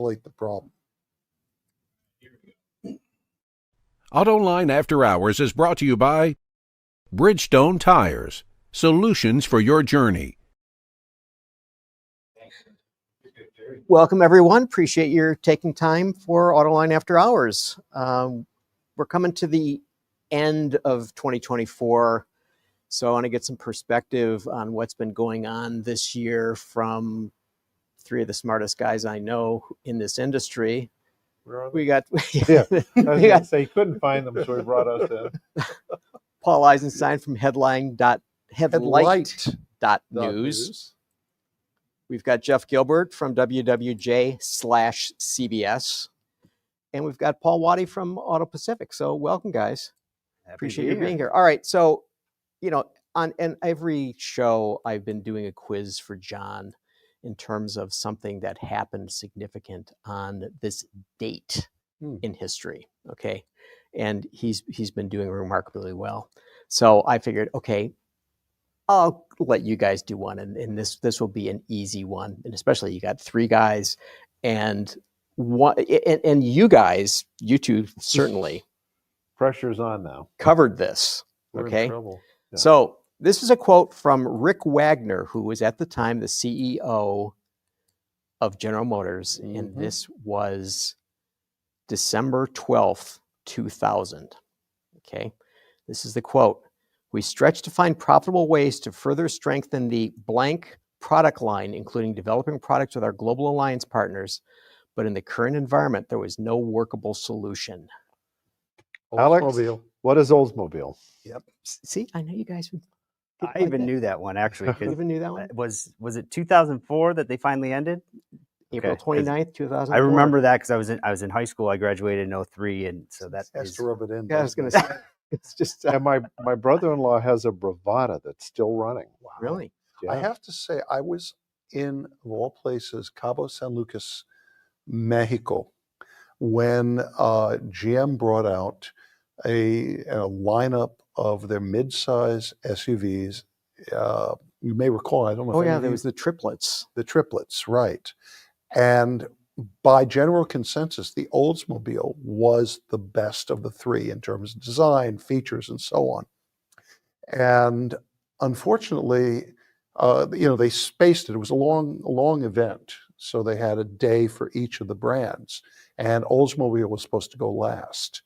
the problem. AutoLine After Hours is brought to you by Bridgestone Tires, solutions for your journey. Welcome, everyone. Appreciate your taking time for AutoLine After Hours. We're coming to the end of 2024, so I want to get some perspective on what's been going on this year from three of the smartest guys I know in this industry. We got I was going to say, he couldn't find them, so he brought us in. Paul Eisenstein from headlight.news. We've got Jeff Gilbert from WWJ/CBS. And we've got Paul Waatti from AutoPacific. So welcome, guys. Appreciate you being here. All right. So, on every show, I've been doing a quiz for John in terms of something that happened significant on this date in history. Okay. And he's been doing remarkably well. So I figured, okay, I'll let you guys do one. And this will be an easy one. And especially you got three guys and one, and you guys, you two certainly. Pressure's on now. Covered this. We're okay. in trouble. Yeah. So this is a quote from Rick Wagner, who was at the time the CEO of General Motors. And this was December 12th, 2000. Okay. This is the quote. "We stretch to find profitable ways to further strengthen the blank product line, including developing products with our global alliance partners. But in the current environment, there was no workable solution." Oldsmobile. What is Oldsmobile? Yep. See, I know you guys would. I even knew that one, actually. You even knew that one? Was it 2004 that they finally ended? April 29th, 2004. I remember that because I was in high school. I graduated in 03, and so that Has to rub it in. Yeah, I was going to say. It's just. And my brother-in-law has a Bravada that's still running. Wow. Really? Yeah. I have to say, I was in, of all places, Cabo San Lucas, Mexico, when GM brought out a lineup of their mid-size SUVs. You may recall, I don't know. Oh, yeah, there was the triplets. The triplets, right. And by general consensus, the Oldsmobile was the best of the three in terms of design, features, and so on. And unfortunately, they spaced it. It was a long event. So they had a day for each of the brands. And Oldsmobile was supposed to go last.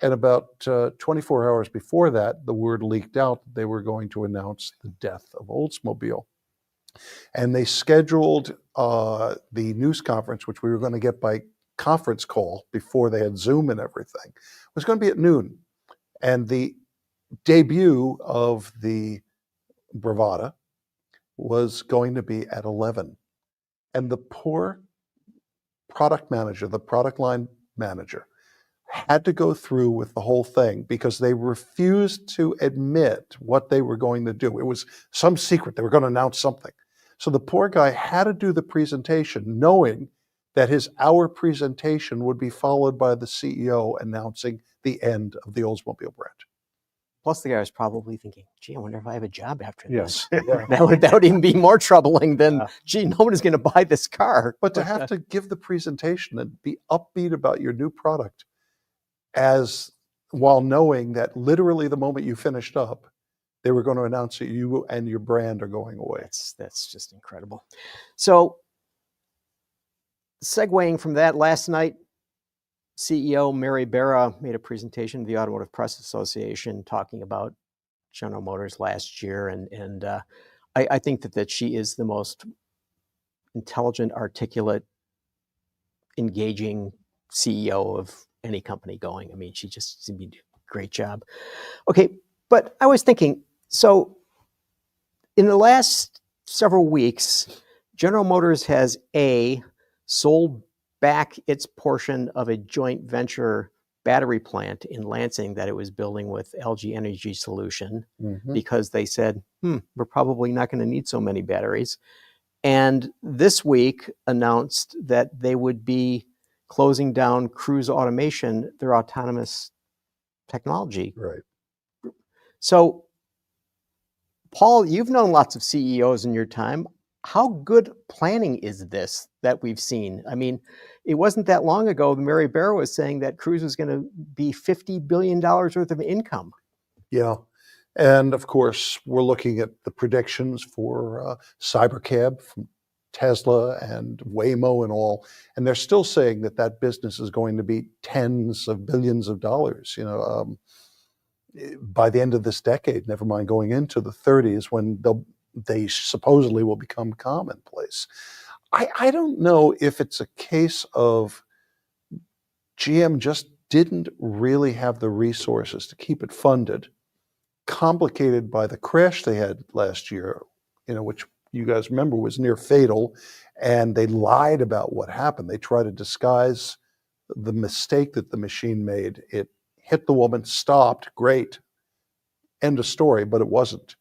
And about 24 hours before that, the word leaked out that they were going to announce the death of Oldsmobile. And they scheduled the news conference, which we were going to get by conference call before they had Zoom and everything. It was going to be at noon. And the debut of the Bravada was going to be at 11. And the poor product manager, the product line manager, had to go through with the whole thing because they refused to admit what they were going to do. It was some secret. They were going to announce something. So the poor guy had to do the presentation knowing that his hour presentation would be followed by the CEO announcing the end of the Oldsmobile brand. Plus, the guy was probably thinking, gee, I wonder if I have a job after Yes. this. Yeah. That would even be more troubling than, gee, nobody's going to buy this car. But to have to give the presentation and be upbeat about your new product as while knowing that literally the moment you finished up, they were going to announce that you and your brand are going away. That's just incredible. So segueing from that, last night, CEO Mary Barra made a presentation to the Automotive Press Association talking about General Motors last year. And I think that she is the most intelligent, articulate, engaging CEO of any company going. I mean, she just did a great job. Okay, but I was thinking, so in the last several weeks, General Motors has sold back its portion of a joint venture battery plant in Lansing that it was building with LG Energy Solution because they said, we're probably not going to need so many batteries. And this week announced that they would be closing down Cruise Automation, their autonomous technology. Right. So, Paul, you've known lots of CEOs in your time. How good planning is this that we've seen? I mean, it wasn't that long ago, Mary Barra was saying that Cruise was going to be $50 billion worth of income. Yeah. And of course, we're looking at the predictions for Cybercab from Tesla and Waymo and all, and they're still saying that that business is going to be tens of billions of dollars, by the end of this decade, never mind going into the 30s when they supposedly will become commonplace. I don't know if it's a case of GM just didn't really have the resources to keep it funded, complicated by the crash they had last year, which you guys remember was near fatal, and they lied about what happened. They tried to disguise the mistake that the machine made. It hit the woman, stopped, great, end of story, but it wasn't.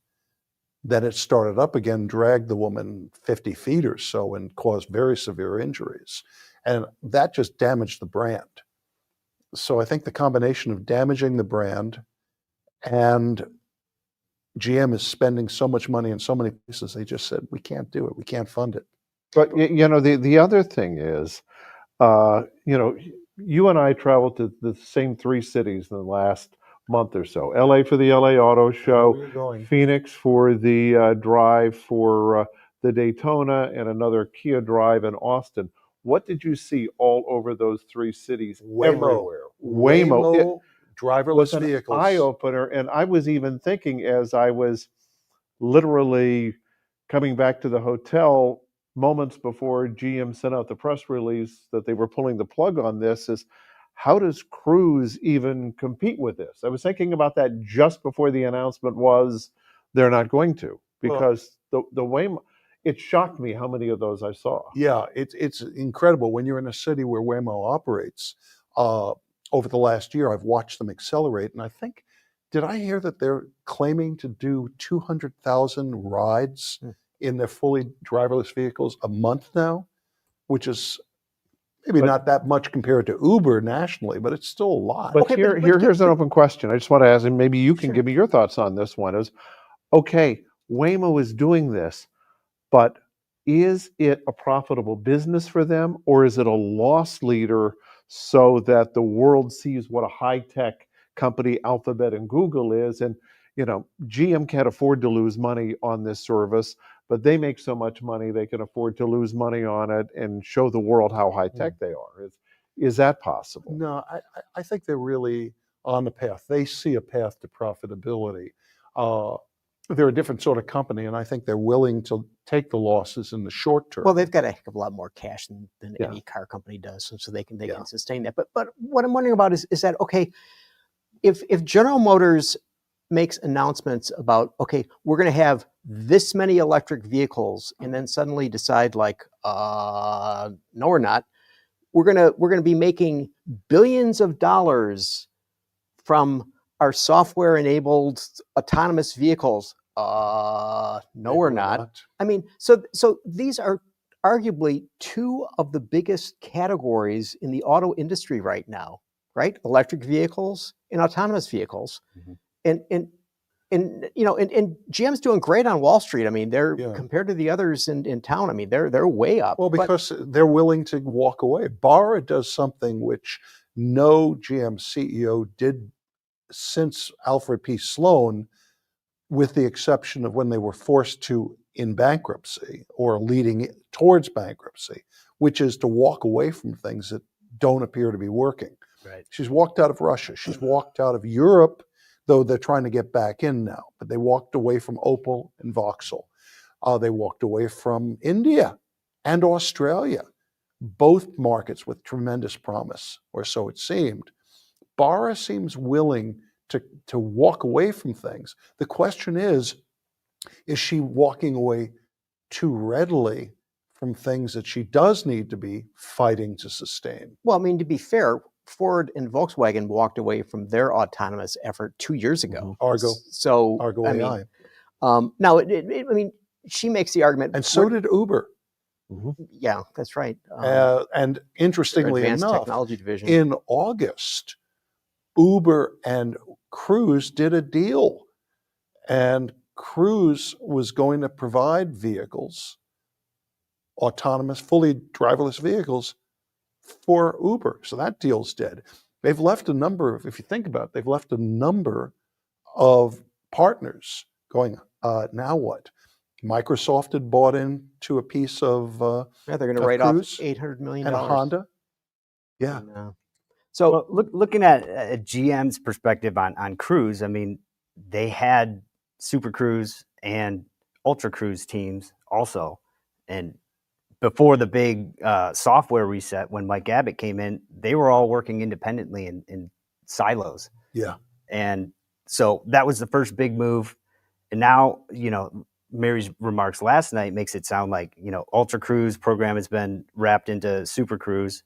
Then it started up again, dragged the woman 50 feet or so, and caused very severe injuries. And that just damaged the brand. So I think the combination of damaging the brand and GM is spending so much money in so many places, they just said, we can't do it. We can't fund it. But the other thing is, you and I traveled to the same three cities in the last month or so. LA for the LA Auto Show, Phoenix for the drive for the Daytona, and another Kia drive in Austin. What did you see all over those three cities? Everywhere. Waymo driverless was an vehicles. Eye-opener, and I was even thinking as I was literally coming back to the hotel moments before GM sent out the press release that they were pulling the plug on this, is how does Cruise even compete with this? I was thinking about that just before the announcement was they're not going to, because the Waymo, it shocked me how many of those I saw. Yeah, it's incredible when you're in a city where Waymo operates. Over the last year, I've watched them accelerate, and I think, did I hear that they're claiming to do 200,000 rides in their fully driverless vehicles a month now, which is maybe not that much compared to Uber nationally, but it's still a lot. But here's an open question. I just want to ask, and maybe you can give me your thoughts on this one, is, okay, Waymo is doing this, but is it a profitable business for them, or is it a loss leader so that the world sees what a high-tech company Alphabet and Google is? And, GM can't afford to lose money on this service, but they make so much money they can afford to lose money on it and show the world how high-tech they are. Is that possible? No, I think they're really on the path. They see a path to profitability. They're a different sort of company, and I think they're willing to take the losses in the short term. Well, they've got a heck of a lot more cash than any car company does, so they can sustain that. But what I'm wondering about is that, okay, if General Motors makes announcements about, okay, we're going to have this many electric vehicles, and then suddenly decide like, no, we're not. We're gonna be making billions of dollars from our software-enabled autonomous vehicles. No, we're not. I mean, so these are arguably two of the biggest categories in the auto industry right now, right? Electric vehicles and autonomous vehicles. And GM's doing great on Wall Street. I mean, they're compared to the others in town. I mean, they're way up. Well, because they're willing to walk away. Barra does something which no GM CEO did since Alfred P. Sloan, with the exception of when they were forced to in bankruptcy or leading towards bankruptcy, which is to walk away from things that don't appear to be working. Right. She's walked out of Russia. She's walked out of Europe, though they're trying to get back in now. But they walked away from Opel and Vauxhall. They walked away from India and Australia, both markets with tremendous promise, or so it seemed. Barra seems willing to walk away from things. The question is she walking away too readily from things that she does need to be fighting to sustain? Well, I mean, to be fair, Ford and Volkswagen walked away from their autonomous effort 2 years ago. Argo. So Argo AI. Now, I mean, she makes the argument. And so did Uber. Yeah, that's right. And interestingly Advanced enough, Technology Division. in August, Uber and Cruise did a deal, and Cruise was going to provide vehicles, autonomous, fully driverless vehicles, for Uber. So that deal's dead. They've left a number of, if you think about it, they've left a number of partners going, now what? Microsoft had bought into a piece of Yeah, they're going to of write off Cruise $800 million. and Honda. Yeah. And, so Well, looking at GM's perspective on Cruise, I mean, they had Super Cruise and Ultra Cruise teams also, and before the big software reset, when Mike Abbott came in, they were all working independently in silos. Yeah. And so that was the first big move. And now, you know, Mary's remarks last night makes it sound like, you know, Ultra Cruise program has been wrapped into Super Cruise.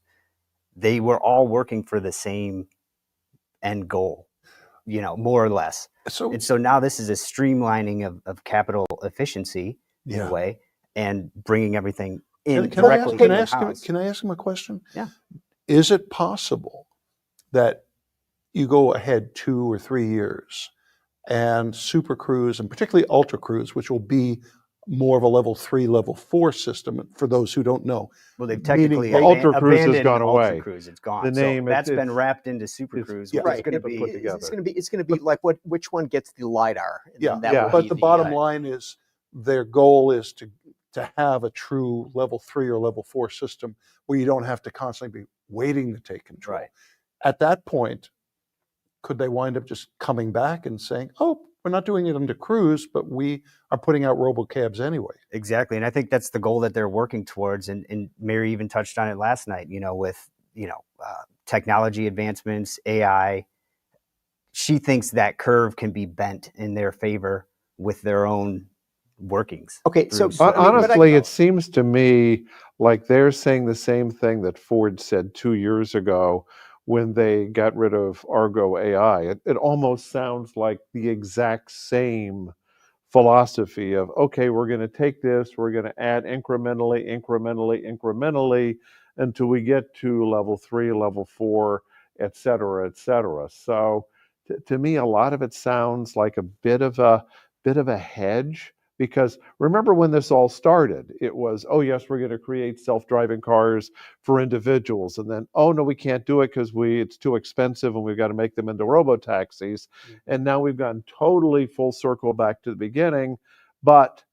They were all working for the same end goal, you know, more or less. So, And so now this is a streamlining of capital efficiency in a way, and bringing everything in directly. Can I ask him a question? Yeah. Is it possible that you go ahead 2 or 3 years and Super Cruise, and particularly Ultra Cruise, which will be more of a level 3, level 4 system for those who don't know? Well, they've technically Meaning Ultra Cruise has abandoned gone away. Ultra Cruise, it's gone. The name, so that's it's- been wrapped into Super Cruise. yeah, which is right, going to be put together. it's going to be like which one gets the lidar. And Yeah, then that yeah. will But be the the bottom line is their goal is to have a true level 3 or level 4 system where you don't have to constantly be waiting to take control. Right. At that point, could they wind up just coming back and saying, oh, we're not doing it under Cruise, but we are putting out robocabs anyway? Exactly. And I think that's the goal that they're working towards. And Mary even touched on it last night, you know, with, you know, technology advancements, AI. She thinks that curve can be bent in their favor with their own workings. Okay, so through- Honestly, it seems to me like they're saying the same thing that Ford said 2 years ago when they got rid of Argo AI. It almost sounds like the exact same philosophy of, okay, we're going to take this, we're going to add incrementally until we get to level 3, level 4, et cetera, et cetera. So to me, a lot of it sounds like a bit of a hedge. Because remember when this all started, it was, oh yes, we're going to create self-driving cars for individuals. And then, oh no, we can't do it because it's too expensive and we've got to make them into robo-taxis. And now we've gone totally full circle back to the beginning, but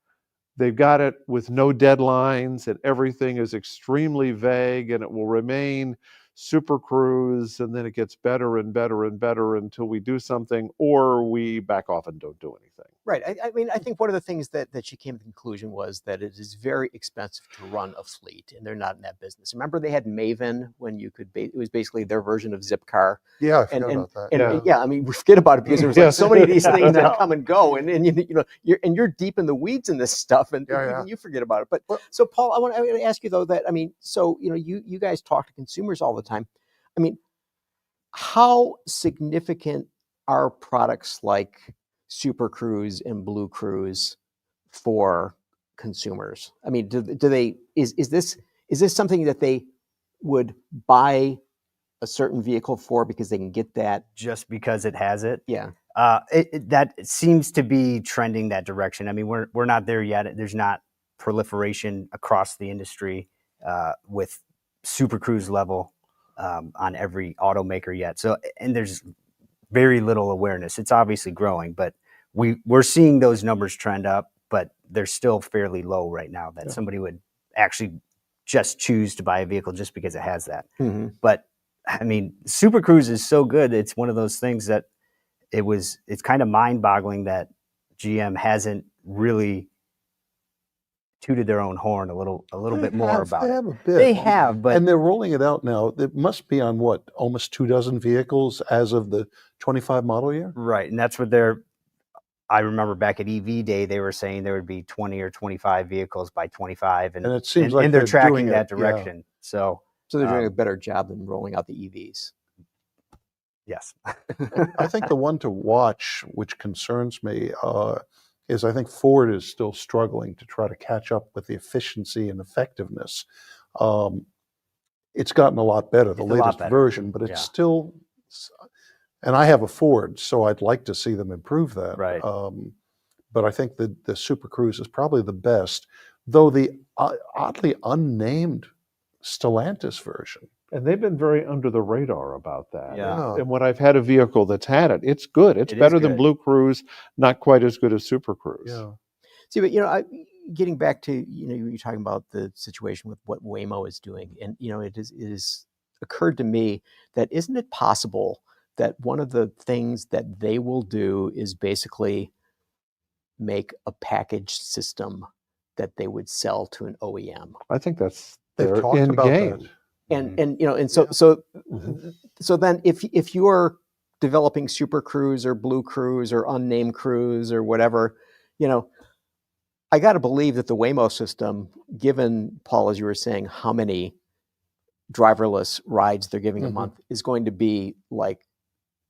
they've got it with no deadlines and everything is extremely vague, and it will remain Super Cruise, and then it gets better and better and better until we do something or we back off and don't do anything. Right. I mean, I think one of the things that she came to the conclusion was that it is very expensive to run a fleet, and they're not in that business. Remember, they had Maven when you could. It was basically their version of Zipcar. Yeah, I forgot about that. And yeah, I mean, we forget about it because there was like so many of these things that come and go, and you know, you're deep in the weeds in this stuff, and even you forget about it. But so, Paul, I want to ask you though that, I mean, so you know, you guys talk to consumers all the time. I mean, how significant are products like Super Cruise and Blue Cruise for consumers? I mean, do they is this something that they would buy a certain vehicle for because they can get that just because it has it? Yeah. That seems to be trending that direction. I mean, we're not there yet. There's not proliferation across the industry with Super Cruise level on every automaker yet. So, and there's very little awareness. It's obviously growing, but we're seeing those numbers trend up, but they're still fairly low right now that somebody would actually just choose to buy a vehicle just because it has that. Mm-hmm. But I mean, Super Cruise is so good. It's one of those things that it's kind of mind boggling that GM hasn't really tooted their own horn a little bit more about they it. have a bit. They have, but and they're rolling it out now. It must be on what, almost 24 vehicles as of the 25 model year? right. And that's what I remember back at EV Day, they were saying there would be 20 or 25 vehicles by 25. And it seems like they're they're tracking doing that it, direction. So they're doing a better job than rolling out the EVs. yes. I think the one to watch, which concerns me, is I think Ford is still struggling to try to catch up with the efficiency and effectiveness. It's gotten a lot better, the latest version, but it's still, and I have a Ford, so I'd like to see them improve that. Right. But I think the Super Cruise is probably the best, though the oddly unnamed Stellantis version And they've been very under the radar about that. Yeah. And when I've had a vehicle that's had it, it's good. It's It is better than good. Blue Cruise, not quite as good as Super Cruise. Yeah. See, but getting back to you're talking about the situation with what Waymo is doing, and it is occurred to me that isn't it possible that one of the things that they will do is basically make a packaged system that they would sell to an OEM, I think that's They've their talked end about game. that. and so then if you're developing Super Cruise or Blue Cruise or unnamed Cruise or whatever, I got to believe that the Waymo system, given, Paul, as you were saying, how many driverless rides they're giving a month, is going to be like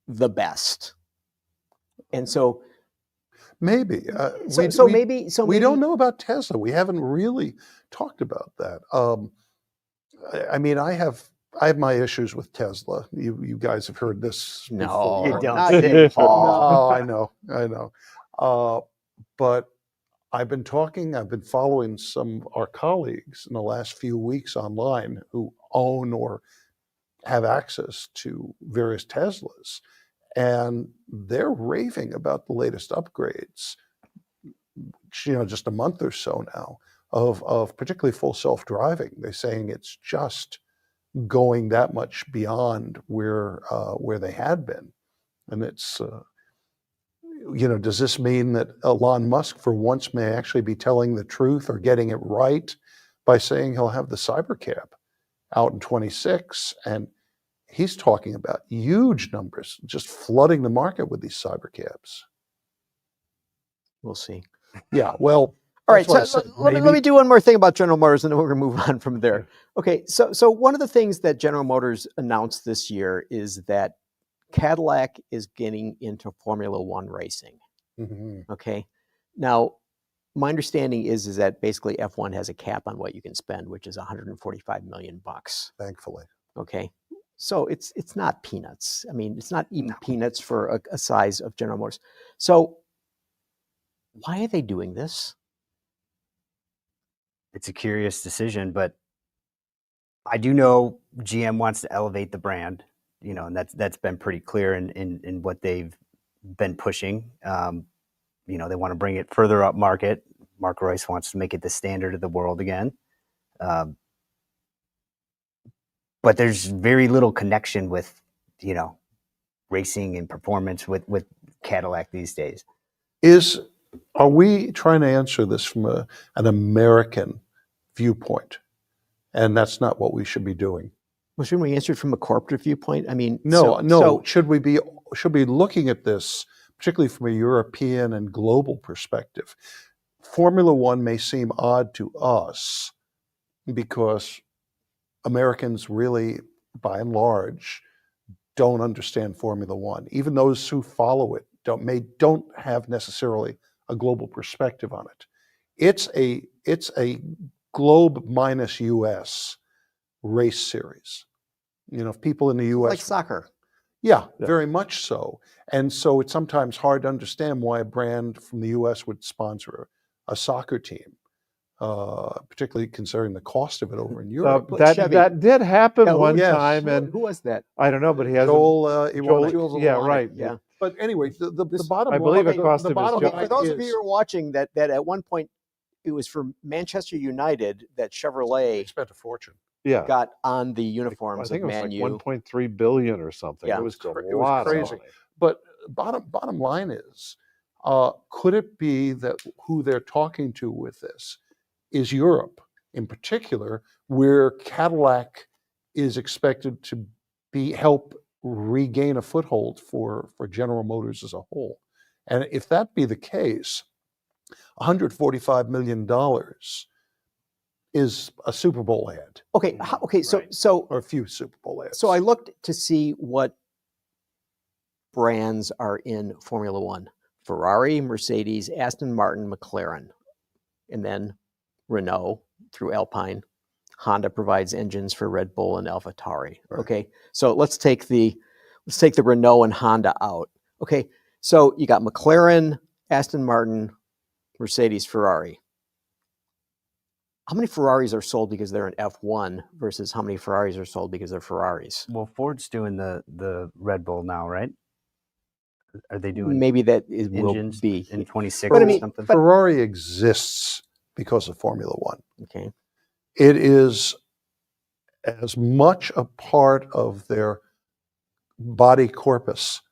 the best. And so Maybe. we We don't know about Tesla. We haven't really talked about that. I mean, I have my issues with Tesla. You guys have heard this No, before. you don't not say, you, Paul. No, I know. But I've been following some of our colleagues in the last few weeks online who own or have access to various Teslas, and they're raving about the latest upgrades, just a month or so now of particularly full self-driving. They're saying it's just going that much beyond where they had been. And it's, does this mean that Elon Musk for once may actually be telling the truth or getting it right by saying he'll have the Cybercab out in 26, and he's talking about huge numbers, just flooding the market with these Cybercabs. We'll see. Yeah, well, All right, that's so why I said let me do one more thing about General Motors, and then we're going to move on from there. Okay, so one of the things that General Motors announced this year is that Cadillac is getting into Formula One racing. Mhm. Okay, now my understanding is that basically F1 has a cap on what you can spend, which is $145 million. Thankfully. Okay, so it's not peanuts. I mean, it's not even peanuts for a size of General Motors. So why are they doing this? It's a curious decision, but I do know GM wants to elevate the brand, and that's been pretty clear in what they've been pushing. They want to bring it further up market. Mark Royce wants to make it the standard of the world again. But there's very little connection with, racing and performance with Cadillac these days. Are we trying to answer this from an American viewpoint? And that's not what we should be doing. Well, shouldn't we answer it from a corporate viewpoint? I mean, No. Should we be looking at this particularly from a European and global perspective? Formula One may seem odd to us because Americans really, by and large, don't understand Formula One. Even those who follow it don't have necessarily a global perspective on it. It's a globe minus US race series. People in the US like soccer. Yeah, very much so. And so it's sometimes hard to understand why a brand from the US would sponsor a soccer team, particularly considering the cost of it over in Europe. That did happen one yes. time, and Who was that? I don't know, but he has Joel, Jules yeah, Iwanic, right. Yeah. But anyway, the bottom I line, believe it cost the him his bottom job. line For those of you is- who are watching, that at one point it was for Manchester United that they Chevrolet spent a fortune. Yeah, got on the I uniforms think of it was Man like U. 1.3 billion or something. Yeah. It was a It was lot of crazy. money. But bottom line is, could it be that who they're talking to with this is Europe in particular, where Cadillac is expected to help regain a foothold for General Motors as a whole? And if that be the case, $145 million is a Super Bowl ad, Okay, so or a few Super Bowl ads. so I looked to see what brands are in Formula One: Ferrari, Mercedes, Aston Martin, McLaren, and then Renault through Alpine. Honda provides engines for Red Bull and AlphaTauri. Right. Okay, so let's take the Renault and Honda out. Okay, so you got McLaren, Aston Martin, Mercedes, Ferrari. how many Ferraris are sold because they're an F1 versus how many Ferraris are sold because they're Ferraris? Well, Ford's doing the Red Bull now, right? Are they doing Maybe that will engines be. in 26 But I or mean, something? Ferrari exists because of Formula One. Okay. It is as much a part of their body corpus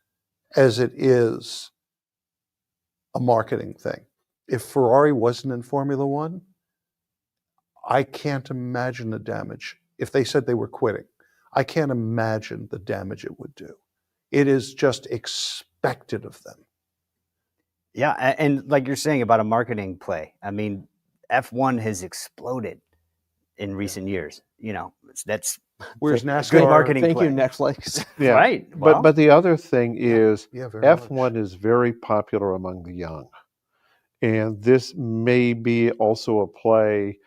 as it is a marketing thing. If Ferrari wasn't in Formula One, I can't imagine the damage. If they said they were quitting, I can't imagine the damage it would do. It is just expected of them. Yeah, and like you're saying about a marketing play, I mean, F1 has exploded in recent years. You know, that's Whereas good NASCAR, marketing Thank play. you, Netflix. Yeah. Right. Well, But the other thing is very much. F1 is very popular among the young. And this may be also a play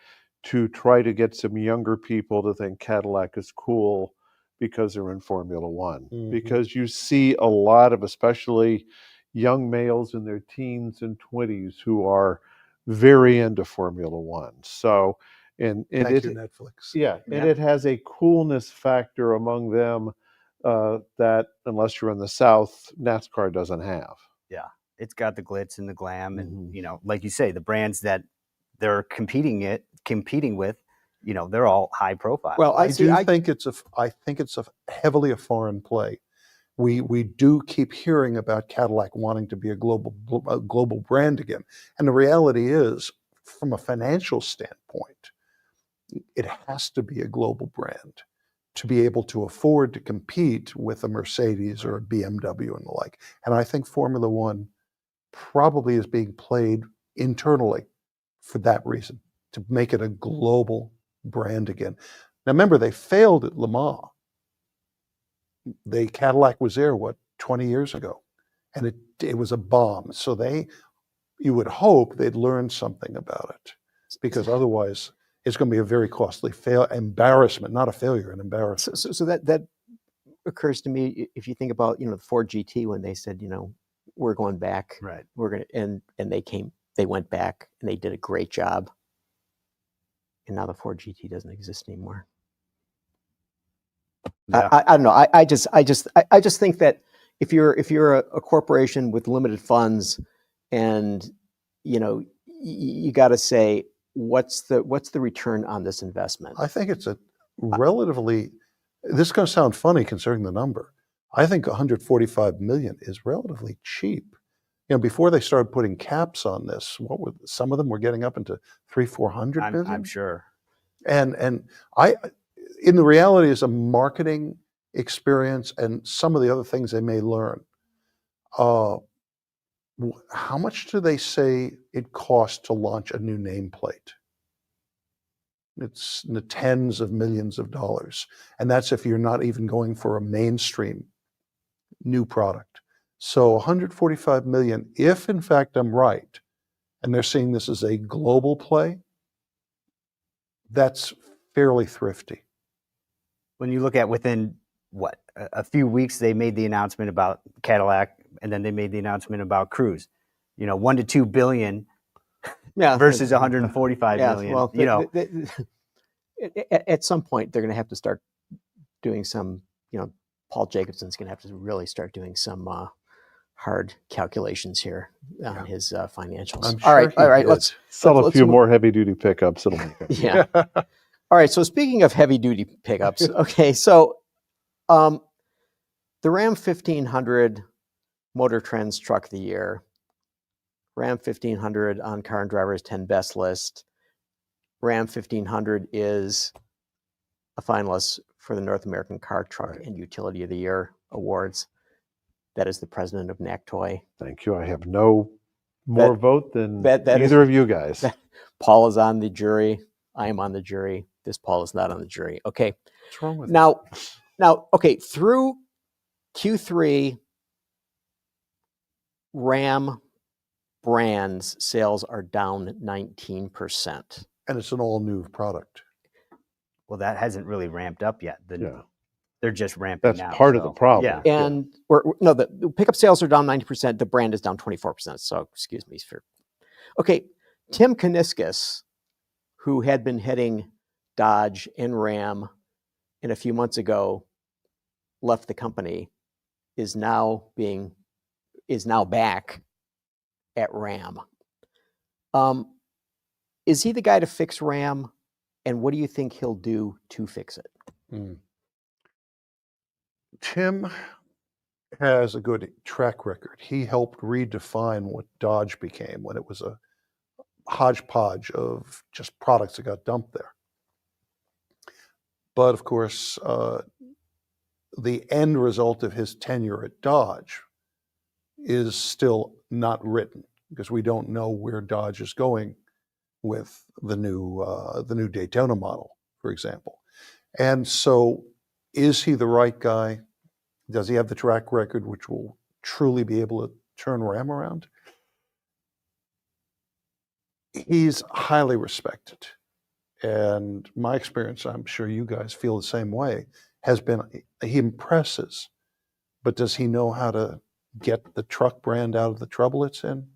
to try to get some younger people to think Cadillac is cool because they're in Formula One. Mhm. Because you see a lot of, especially young males in their teens and 20s who are very into Formula One. So, and Thank it, you, Netflix. yeah, Yeah. and it has a coolness factor among them that, unless you're in the South, NASCAR doesn't have. yeah, it's got the glitz and the glam, and Mhm. you know, like you say, the brands that they're competing with, you know, they're all high profile. Well, I think it's a heavily a foreign play. We do keep hearing about Cadillac wanting to be a global brand again, and the reality is, from a financial standpoint, it has to be a global brand to be able to afford to compete with a Mercedes or a BMW and the like. And I think Formula One probably is being played internally for that reason, to make it a global brand again. Now remember, they failed at Le Mans. The Cadillac was there, 20 years ago, and it was a bomb. So you would hope they'd learn something about it, because otherwise it's going to be a very costly embarrassment, not a failure, an embarrassment. So that occurs to me, if you think about, the Ford GT, when they said, we're going back, Right. we're going to, and they went back and they did a great job. And now the Ford GT doesn't exist anymore. Yeah. I don't know. I just think that if you're a corporation with limited funds, and you got to say, what's the return on this investment? I think it's a relatively, this is going to sound funny considering the number. I think 145 million is relatively cheap. Before they started putting caps on this, some of them were getting up into 300-400 million. I'm sure. And in the reality is a marketing experience and some of the other things they may learn. How much do they say it costs to launch a new nameplate? It's in the tens of millions of dollars. And that's if you're not even going for a mainstream new product. So 145 million, if in fact I'm right, and they're seeing this as a global play, that's fairly thrifty. When you look at within a few weeks, they made the announcement about Cadillac, and then they made the announcement about Cruise. 1 to 2 billion versus 145 million. Well, at some point they're going to have to start doing some. Paul Jacobson's going to have to really start doing some hard calculations here on his financials. I'm sure all right. Let's Sell a let's few move- more heavy duty pickups. It'll make it. Yeah. All right. So speaking of heavy duty pickups, okay. So, the Ram 1500 Motor Trends Truck of the Year, Ram 1500 on Car and Driver's 10 Best list. Ram 1500 is a finalist for the North American Car, Truck, and Utility of the Year awards. That is the president of NACTOY. Thank you. I have no more vote than either of you guys. Paul is on the jury. I am on the jury. This Paul is not on the jury. Okay. What's wrong with Now, okay, through Q3, Ram brands sales are down 19%. And it's an all new product. Well, that hasn't really ramped up yet. Yeah. They're just ramping That's now. part of the problem. Yeah. And the pickup sales are down 90%. The brand is down 24%. So excuse me. Okay. Tim Kuniskis, who had been heading Dodge and Ram, and a few months ago left the company, is now back at Ram. Is he the guy to fix Ram? And what do you think he'll do to fix it? Tim has a good track record. He helped redefine what Dodge became when it was a hodgepodge of just products that got dumped there. But of course, the end result of his tenure at Dodge is still not written, because we don't know where Dodge is going with the new Daytona model, for example. And so, is he the right guy? Does he have the track record which will truly be able to turn Ram around? He's highly respected. And my experience, I'm sure you guys feel the same way, has been he impresses. But does he know how to get the truck brand out of the trouble it's in?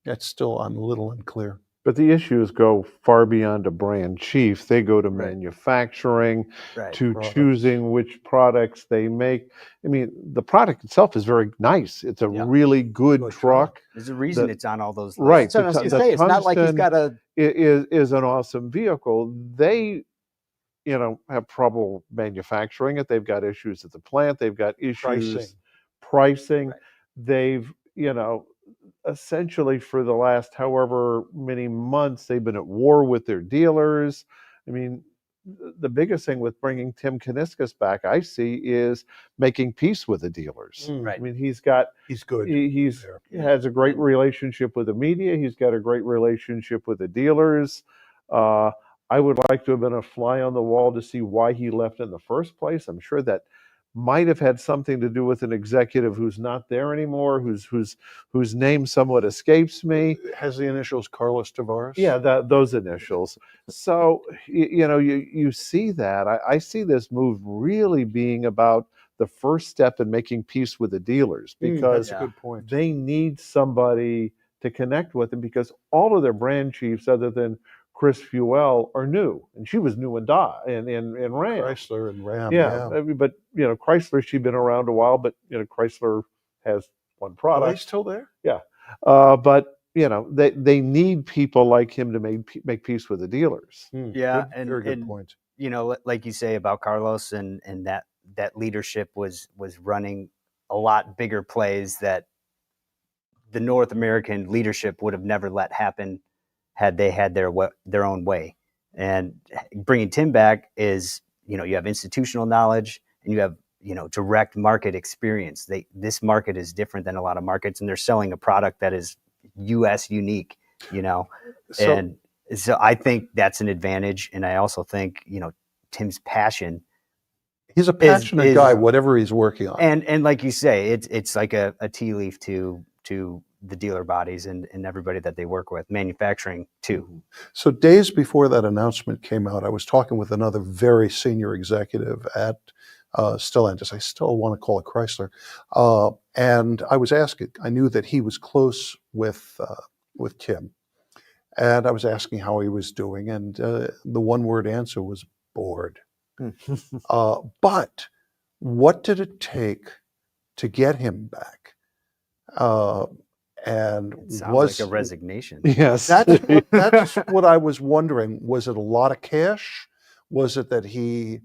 That's still, I'm a little unclear. But the issues go far beyond a brand chief. They go to Right. manufacturing, Right. to Products. choosing which products they make. I mean, the product itself is very nice. It's a Yeah. really good Good truck. There's a reason The- it's on all those lists. Right. That's what I was the going to say. It's not like he's Tungsten got a. is an awesome vehicle. They, have trouble manufacturing it. They've got issues at the plant. They've got issues pricing. Right. They've, essentially for the last however many months, they've been at war with their dealers. I mean, the biggest thing with bringing Tim Kuniskis back, I see, is making peace with the dealers. Right. I mean, he's good. he there. has a great relationship with the media. He's got a great relationship with the dealers. I would like to have been a fly on the wall to see why he left in the first place. I'm sure that might have had something to do with an executive who's not there anymore, whose name somewhat escapes me. Has the initials Carlos Tavares? Yeah, those initials. So you see that. I see this move really being about the first step in making peace with the dealers, because That's a good point. they need somebody to connect with them, because all of their brand chiefs, other than Chris Fuel, are new, and she was new in Ram. Chrysler and Ram. Yeah, I mean, but Chrysler, she'd been around a while, but Chrysler has one Are they product. still there? Yeah, but they need people like him to make peace with the dealers. Yeah, Very good point. Like you say about Carlos, and that leadership was running a lot bigger plays that the North American leadership would have never let happen had they had their own way. And bringing Tim back is, you have institutional knowledge, and you have, direct market experience. This market is different than a lot of markets, and they're selling a product that is U.S. unique, and so I think that's an advantage. And I also think, Tim's passion. He's a passionate guy, whatever he's working on. And like you say, it's like a tea leaf to the dealer bodies and everybody that they work with, manufacturing too. So days before that announcement came out, I was talking with another very senior executive at Stellantis. I still want to call it Chrysler. And I was asking, I knew that he was close with Tim. And I was asking how he was doing. And the one-word answer was bored. But what did it take to get him back? And It sounds like a resignation. Yes, that's what I was wondering. Was it a lot of cash? Was it that he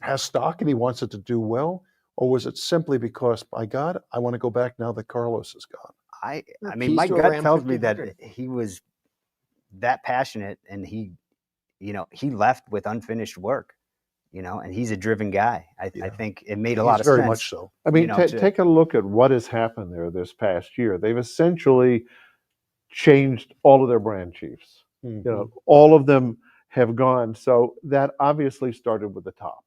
has stock and he wants it to do well? Or was it simply because, by God, I want to go back now that Carlos is gone? I Keys mean, my to a gut Ram tells me that 1500. he was that passionate, and he left with unfinished work, and he's a driven guy. I think it made a lot of very sense. much so. I mean, to- take a look at what has happened there this past year. They've essentially changed all of their brand chiefs. All of them have gone. So that obviously started with the top,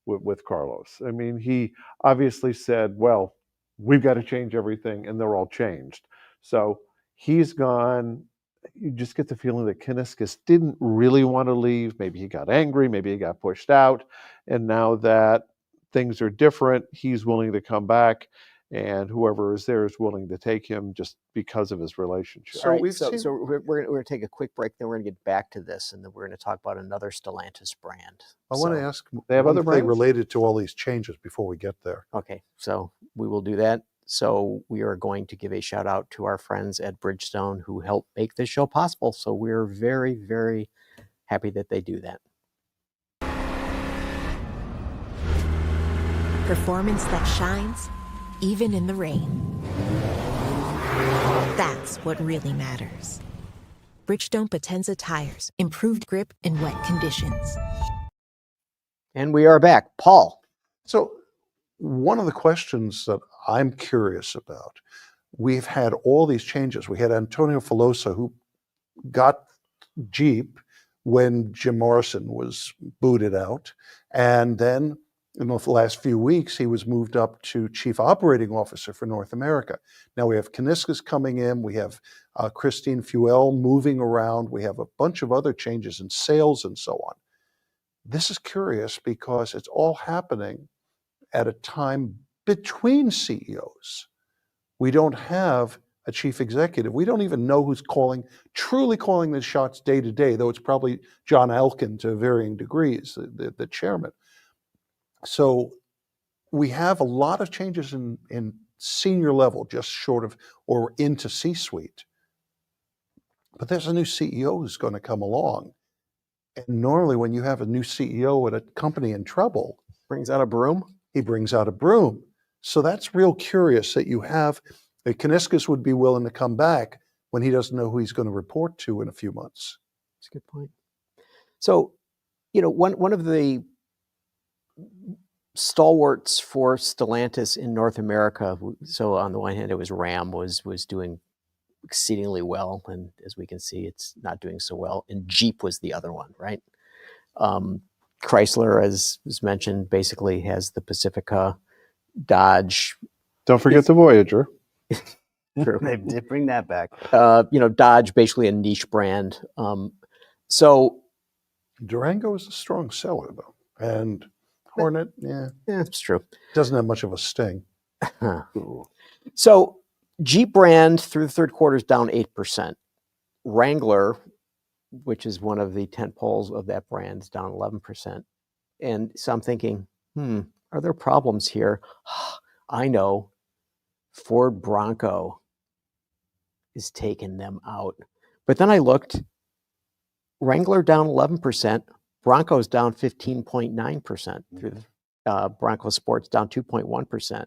with Carlos. I mean, he obviously said, well, we've got to change everything, and they're all changed. So he's gone. You just get the feeling that Kuniskis didn't really want to leave. Maybe he got angry. Maybe he got pushed out. And now that things are different, he's willing to come back. and whoever is there is willing to take him just because of his relationship. So All right, we've so, seen- so we're going to take a quick break, then we're going to get back to this, and then we're going to talk about another Stellantis brand. I want to So- ask They have one other thing brands? related to all these changes before we get there. Okay, so we will do that. So we are going to give a shout out to our friends at Bridgestone who helped make this show possible. So we're very, very happy that they do that. Performance that shines, even in the rain. That's what really matters. Bridgestone Potenza tires, improved grip in wet conditions. And we are back. Paul. So one of the questions that I'm curious about, we've had all these changes. We had Antonio Filosa, who got Jeep when Jim Morrison was booted out. And then in the last few weeks, he was moved up to Chief Operating Officer for North America. Now we have Kuniskis coming in. We have Christine Fuel moving around. We have a bunch of other changes in sales and so on. This is curious because it's all happening at a time between CEOs. We don't have a chief executive. We don't even know who's truly calling the shots day to day, though it's probably John Elkann to varying degrees, the chairman. So we have a lot of changes in senior level, just short of or into C-suite. But there's a new CEO who's going to come along. And normally when you have a new CEO at a company in trouble, Brings out a broom. he brings out a broom. So that's real curious that you have, that Kuniskis would be willing to come back when he doesn't know who he's going to report to in a few months. That's a good point. So, one of the stalwarts for Stellantis in North America, so on the one hand, it was Ram was doing exceedingly well, and as we can see, it's not doing so well. And Jeep was the other one, right? Chrysler, as was mentioned, basically has the Pacifica. Dodge, Don't forget the Voyager. true. They did bring that back. Dodge, basically a niche brand. So Durango is a strong seller, though. And Hornet, yeah, it's true. doesn't have much of a sting. So Jeep brand through the third quarter is down 8%. Wrangler, which is one of the tent poles of that brand, is down 11%. And so I'm thinking, are there problems here? I know. Ford Bronco is taking them out. But then I looked, Wrangler down 11%, Bronco's down 15.9% through the Bronco Sports down 2.1%.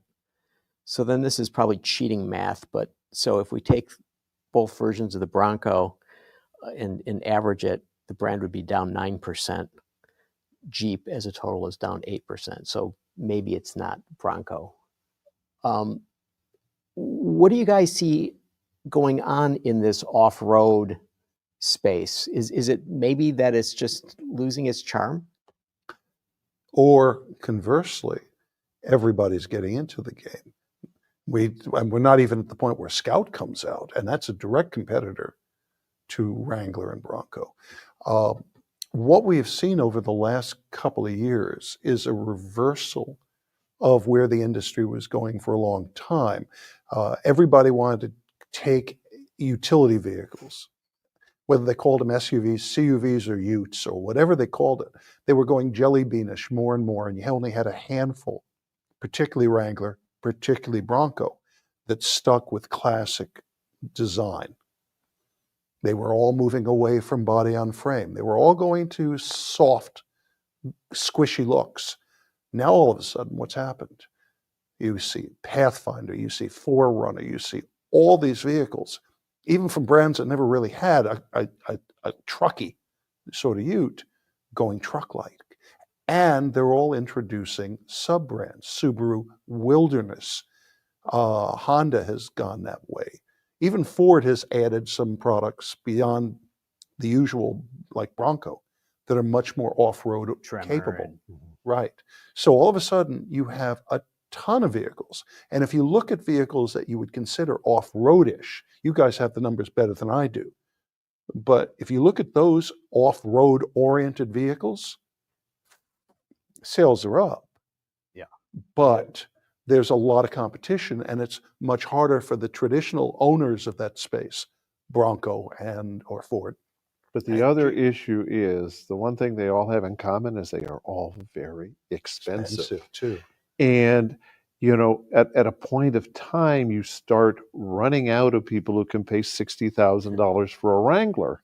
So then this is probably cheating math, but so if we take both versions of the Bronco and average it, the brand would be down 9%. Jeep as a total is down 8%. So maybe it's not Bronco. What do you guys see going on in this off-road space? Is it maybe that it's just losing its charm? Or conversely, everybody's getting into the game. We're not even at the point where Scout comes out, and that's a direct competitor to Wrangler and Bronco. What we have seen over the last couple of years is a reversal of where the industry was going for a long time. Everybody wanted to take utility vehicles, whether they called them SUVs, CUVs, or utes, or whatever they called it. They were going jelly beanish more and more, and you only had a handful, particularly Wrangler, particularly Bronco, that stuck with classic design. They were all moving away from body on frame. They were all going to soft, squishy looks. Now all of a sudden, what's happened? You see Pathfinder, you see Forerunner, you see all these vehicles, even from brands that never really had a trucky sort of ute, going truck-like. And they're all introducing sub-brands. Subaru Wilderness. Honda has gone that way. Even Ford has added some products beyond the usual, like Bronco, that are much more off-road capable. Right. So all of a sudden, you have a ton of vehicles. And if you look at vehicles that you would consider off-roadish, you guys have the numbers better than I do. But if you look at those off-road oriented vehicles, sales are up. Yeah. But there's a lot of competition, and it's much harder for the traditional owners of that space, Bronco or Ford. But the other issue is, the one thing they all have in common is they are all very expensive. Too. And, you know, at a point of time, you start running out of people who can pay $60,000 for a Wrangler.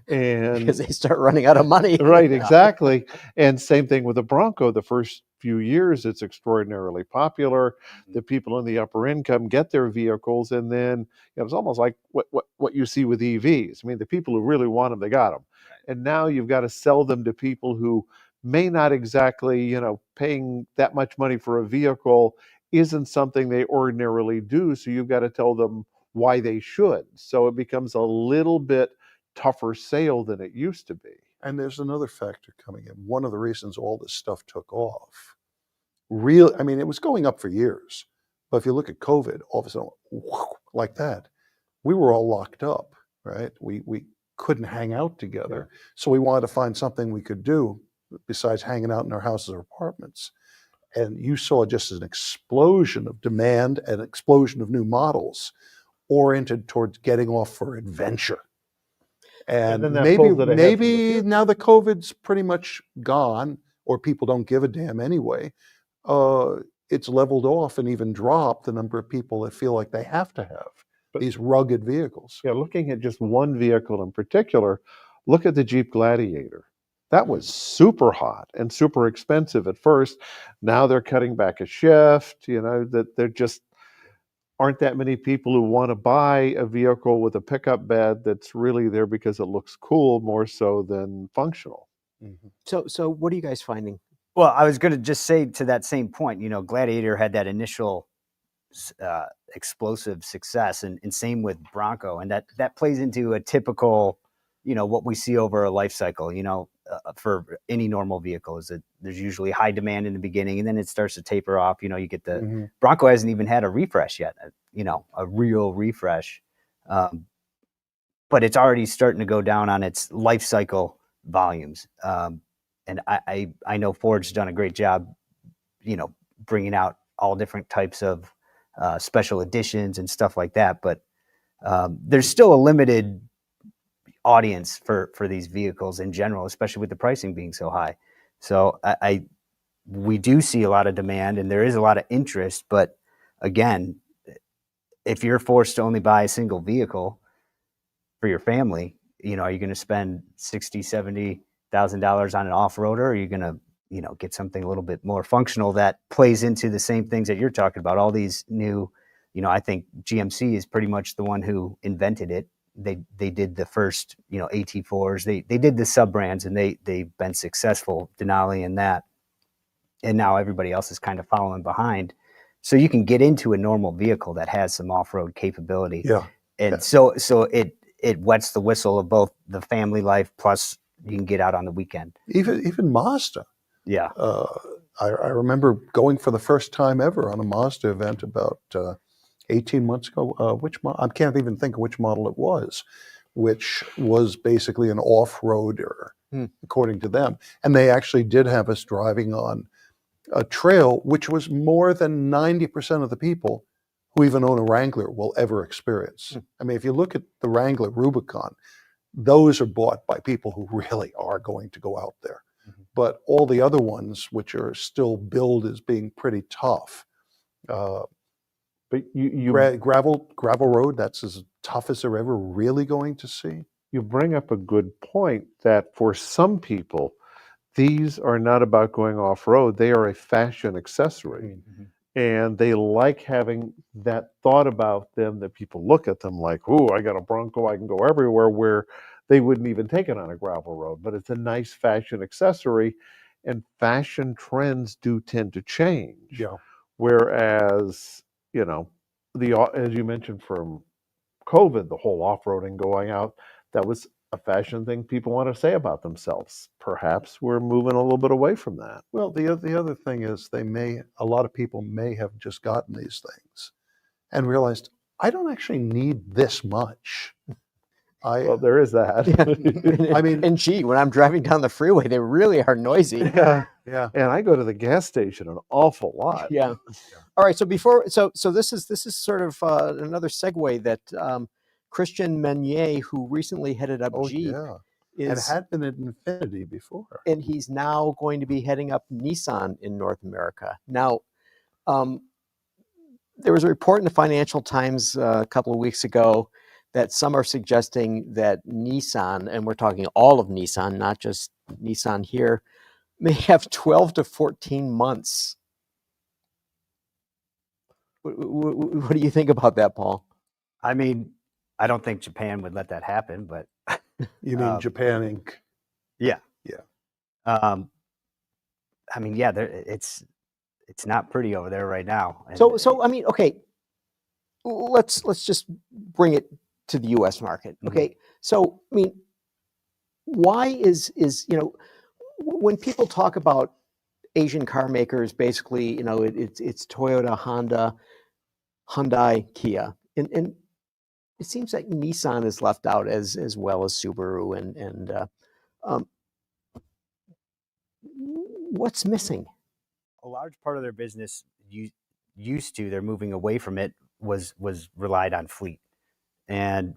And Because they start running out of money. right, exactly. And same thing with the Bronco. The first few years, it's extraordinarily popular. The people in the upper income get their vehicles, and then, you know, it's almost like what you see with EVs. I mean, the people who really want them, they got them. And now you've got to sell them to people who may not exactly, you know, paying that much money for a vehicle isn't something they ordinarily do. So you've got to tell them why they should. So it becomes a little bit tougher sale than it used to be. And there's another factor coming in. One of the reasons all this stuff took off, I mean, it was going up for years. But if you look at COVID, all of a sudden, like that, we were all locked up, right? We couldn't hang out together. Yeah. So we wanted to find something we could do besides hanging out in our houses or apartments. And you saw just an explosion of demand, an explosion of new models oriented towards getting off for adventure. And then that pulled it ahead maybe now that COVID's pretty much gone, or people don't give a damn anyway, it's leveled off and even dropped the number of people that feel like they have to have these rugged vehicles. Yeah, looking at just one vehicle in particular, look at the Jeep Gladiator. That was super hot and super expensive at first. Now they're cutting back a shift, you know, that there just aren't that many people who want to buy a vehicle with a pickup bed that's really there because it looks cool more so than functional. So what are you guys finding? Well, I was going to just say to that same point, you know, Gladiator had that initial explosive success, and same with Bronco, and that plays into a typical, you know, what we see over a life cycle, you know, for any normal vehicle is that there's usually high demand in the beginning, and then it starts to taper off. You know, you get the Bronco hasn't even had a refresh yet, you know, a real refresh, but it's already starting to go down on its life cycle volumes. And I know Ford's done a great job, you know, bringing out all different types of special editions and stuff like that. But there's still a limited audience for these vehicles in general, especially with the pricing being so high. So we do see a lot of demand and there is a lot of interest. But again, if you're forced to only buy a single vehicle for your family, you know, are you going to spend $60,000-$70,000 on an off-roader? Or are you going to, you know, get something a little bit more functional that plays into the same things that you're talking about? All these new, you know, I think GMC is pretty much the one who invented it. They did the first, you know, AT4s. They did the sub brands, and they've been successful, Denali and that. And now everybody else is kind of following behind. So you can get into a normal vehicle that has some off-road capability. Yeah. And so it wets the whistle of both the family life, plus you can get out on the weekend. Even Mazda. Yeah. I remember going for the first time ever on a Mazda event about 18 months ago. I can't even think of which model it was, which was basically an off-roader, according to them. And they actually did have us driving on a trail, which was more than 90% of the people who even own a Wrangler will ever experience. I mean, if you look at the Wrangler Rubicon, those are bought by people who really are going to go out there. But all the other ones, which are still billed as being pretty tough, But you gravel road, that's as tough as they're ever really going to see. you bring up a good point that for some people, these are not about going off-road. They are a fashion accessory. And they like having that thought about them, that people look at them like, oh, I got a Bronco, I can go everywhere, where they wouldn't even take it on a gravel road. But it's a nice fashion accessory, and fashion trends do tend to change. Yeah. Whereas, you know, as you mentioned from COVID, the whole off-roading going out, that was a fashion thing people want to say about themselves. Perhaps we're moving a little bit away from that. Well, the other thing is a lot of people may have just gotten these things and realized, I don't actually need this much. Well, there is that. I mean, and gee, when I'm driving down the freeway, they really are noisy. yeah, Yeah. And I go to the gas station an awful lot. Yeah. All right. So this is sort of another segue that Christian Meunier, who recently headed up Oh, Jeep, yeah. And is, had been at Infinity before. and he's now going to be heading up Nissan in North America. Now, there was a report in the Financial Times a couple of weeks ago that some are suggesting that Nissan, and we're talking all of Nissan, not just Nissan here, may have 12 to 14 months. What do you think about that, Paul? I mean, I don't think Japan would let that happen, but You mean Japan Inc.? yeah. Yeah. I mean, yeah, it's not pretty over there right now. And So I mean, okay, let's just bring it to the U.S. market. Okay, so I mean, why is when people talk about Asian car makers, basically, it's Toyota, Honda, Hyundai, Kia, and it seems like Nissan is left out as well as Subaru and what's missing? a large part of their business they're moving away from it was relied on fleet. And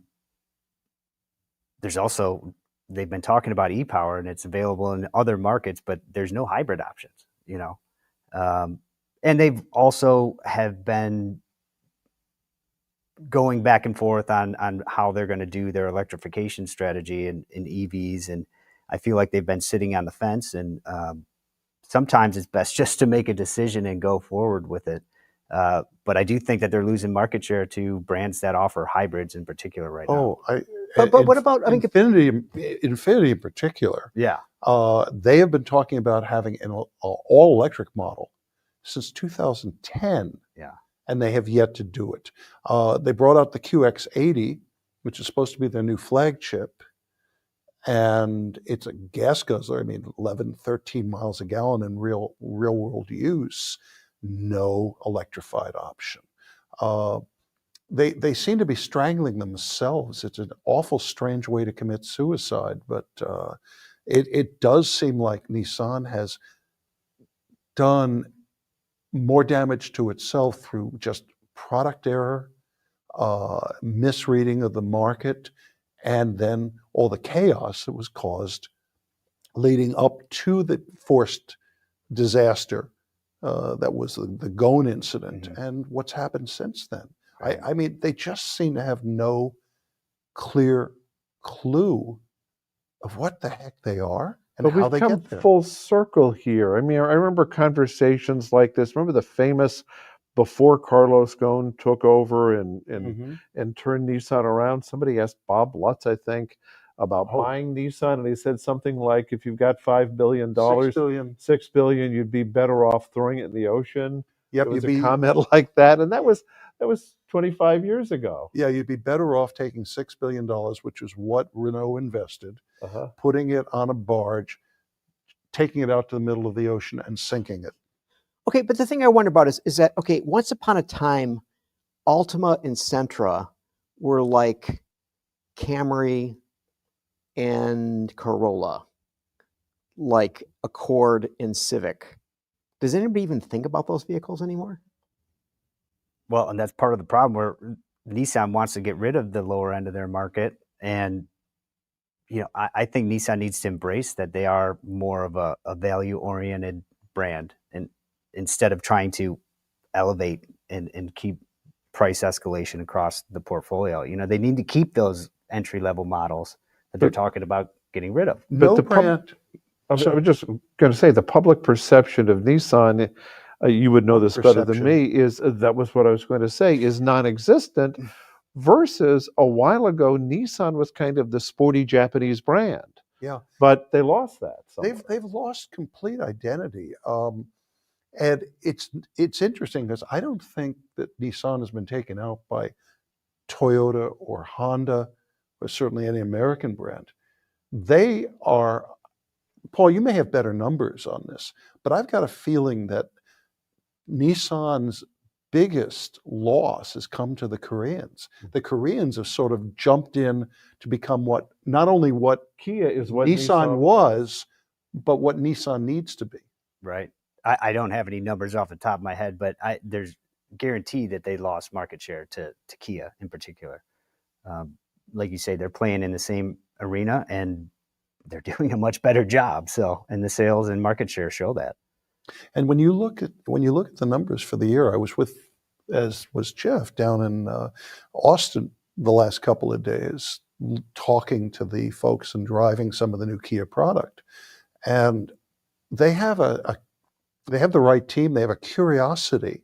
there's also, they've been talking about e-power and it's available in other markets, but there's no hybrid options, and they've also have been going back and forth on how they're going to do their electrification strategy in EVs. And I feel like they've been sitting on the fence, and sometimes it's best just to make a decision and go forward with it. But I do think that they're losing market share to brands that offer hybrids in particular right now. But what about, I mean, Infinity in particular? Yeah. They have been talking about having an all-electric model since 2010. Yeah. And they have yet to do it. They brought out the QX80, which is supposed to be their new flagship. And it's a gas guzzler. I mean, 11, 13 miles a gallon in real world use. No electrified option. They seem to be strangling themselves. It's an awful strange way to commit suicide, but it does seem like Nissan has done more damage to itself through just product error, misreading of the market, and then all the chaos that was caused leading up to the forced disaster that was the Ghosn incident, and what's happened since then. I mean, they just seem to have no clear clue of what the heck they are and how they But we've get come there. full circle here. I mean, I remember conversations like this. Remember the famous, before Carlos Ghosn took over and turned Nissan around, somebody asked Bob Lutz, I think, about buying Nissan, and he said something like, if you've got $5 billion, $6 billion, you'd be better off throwing it in the ocean. Yep, It was a comment like that, and that was 25 years ago. Yeah, you'd be better off taking $6 billion, which is what Renault invested, putting it on a barge, taking it out to the middle of the ocean and sinking it. Okay, but the thing I wonder about is that, okay, once upon a time, Altima and Sentra were like Camry and Corolla, like Accord and Civic. Does anybody even think about those vehicles anymore? Well, and that's part of the problem where Nissan wants to get rid of the lower end of their market. And, I think Nissan needs to embrace that they are more of a value-oriented brand, and instead of trying to elevate and keep price escalation across the portfolio. They need to keep those entry-level models that they're talking about getting rid of. No brand. I was just going to say, the public perception of Nissan, you would know this better than me, that was what I was going to say, is non-existent, versus a while ago, Nissan was kind of the sporty Japanese brand. Yeah. But they lost that. They've lost complete identity. And it's interesting because I don't think that Nissan has been taken out by Toyota or Honda, or certainly any American brand. They are, Paul, you may have better numbers on this, but I've got a feeling that Nissan's biggest loss has come to the Koreans. The Koreans have sort of jumped in to become not only what Kia is what Nissan was, but what Nissan needs to be. right? I don't have any numbers off the top of my head, but there's guarantee that they lost market share to Kia in particular. Like you say, they're playing in the same arena and they're doing a much better job. So, and the sales and market share show that. And when you look at the numbers for the year, I was as was Jeff, down in Austin the last couple of days, talking to the folks and driving some of the new Kia product, and they have they have the right team. They have a curiosity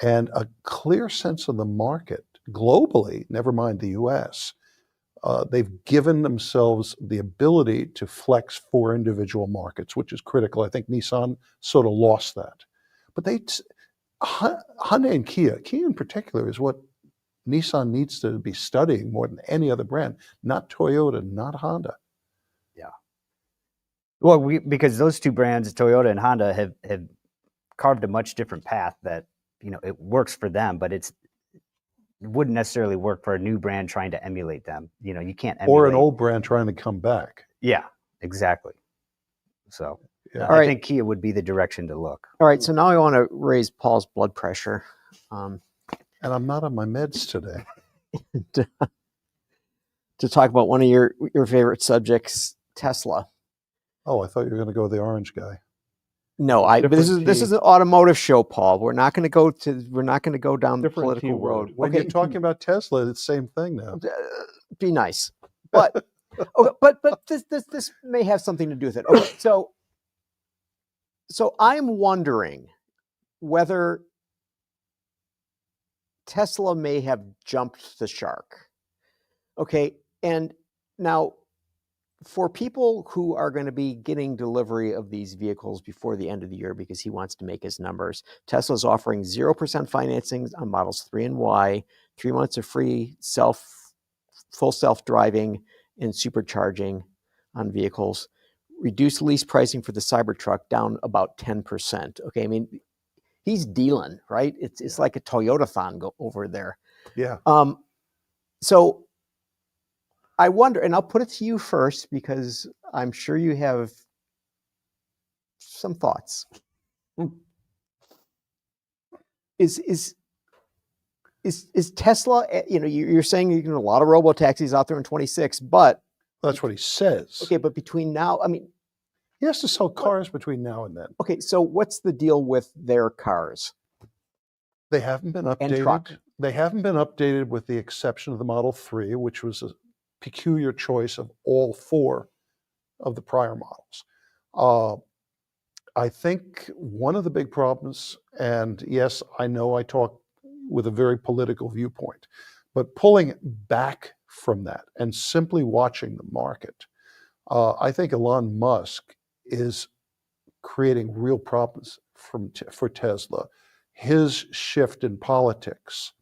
and a clear sense of the market globally. Never mind the U.S. They've given themselves the ability to flex for individual markets, which is critical. I think Nissan sort of lost that. But Hyundai and Kia in particular, is what Nissan needs to be studying more than any other brand, not Toyota, not Honda. Yeah. Well, because those two brands, Toyota and Honda, have carved a much different path that, it works for them, but it wouldn't necessarily work for a new brand trying to emulate them. You can't emulate. Or an old brand trying to come back. Yeah, exactly. So Yeah. All right. I think Kia would be the direction to look. All right, so now I want to raise Paul's blood pressure. And I'm not on my meds today. To talk about one of your favorite subjects, Tesla. Oh, I thought you were going to go with the orange guy. No, this is an automotive show, Paul. We're not going to go down the political road. When you're talking about Tesla, it's the same thing now. Be nice, but but this may have something to do with it. Okay, so I'm wondering whether Tesla may have jumped the shark. Okay, and now, for people who are going to be getting delivery of these vehicles before the end of the year because he wants to make his numbers, Tesla's offering 0% financing on Models 3 and Y, 3 months of free full self-driving and supercharging on vehicles, reduced lease pricing for the Cybertruck down about 10%. Okay, I mean, he's dealing, right? It's like a Toyota-thon over there. Yeah. So I wonder, and I'll put it to you first because I'm sure you have some thoughts. Is Tesla? You're saying you can a lot of robo taxis out there in 26, but That's what he says. okay, but between now, I mean, He has to sell cars between now and then. okay, so what's the deal with their cars? They haven't been And updated. truck. They haven't been updated with the exception of the Model 3, which was a peculiar choice of all 4 of the prior models. I think one of the big problems, and yes, I know I talk with a very political viewpoint, but pulling back from that and simply watching the market, I think Elon Musk is creating real problems for Tesla. His shift in politics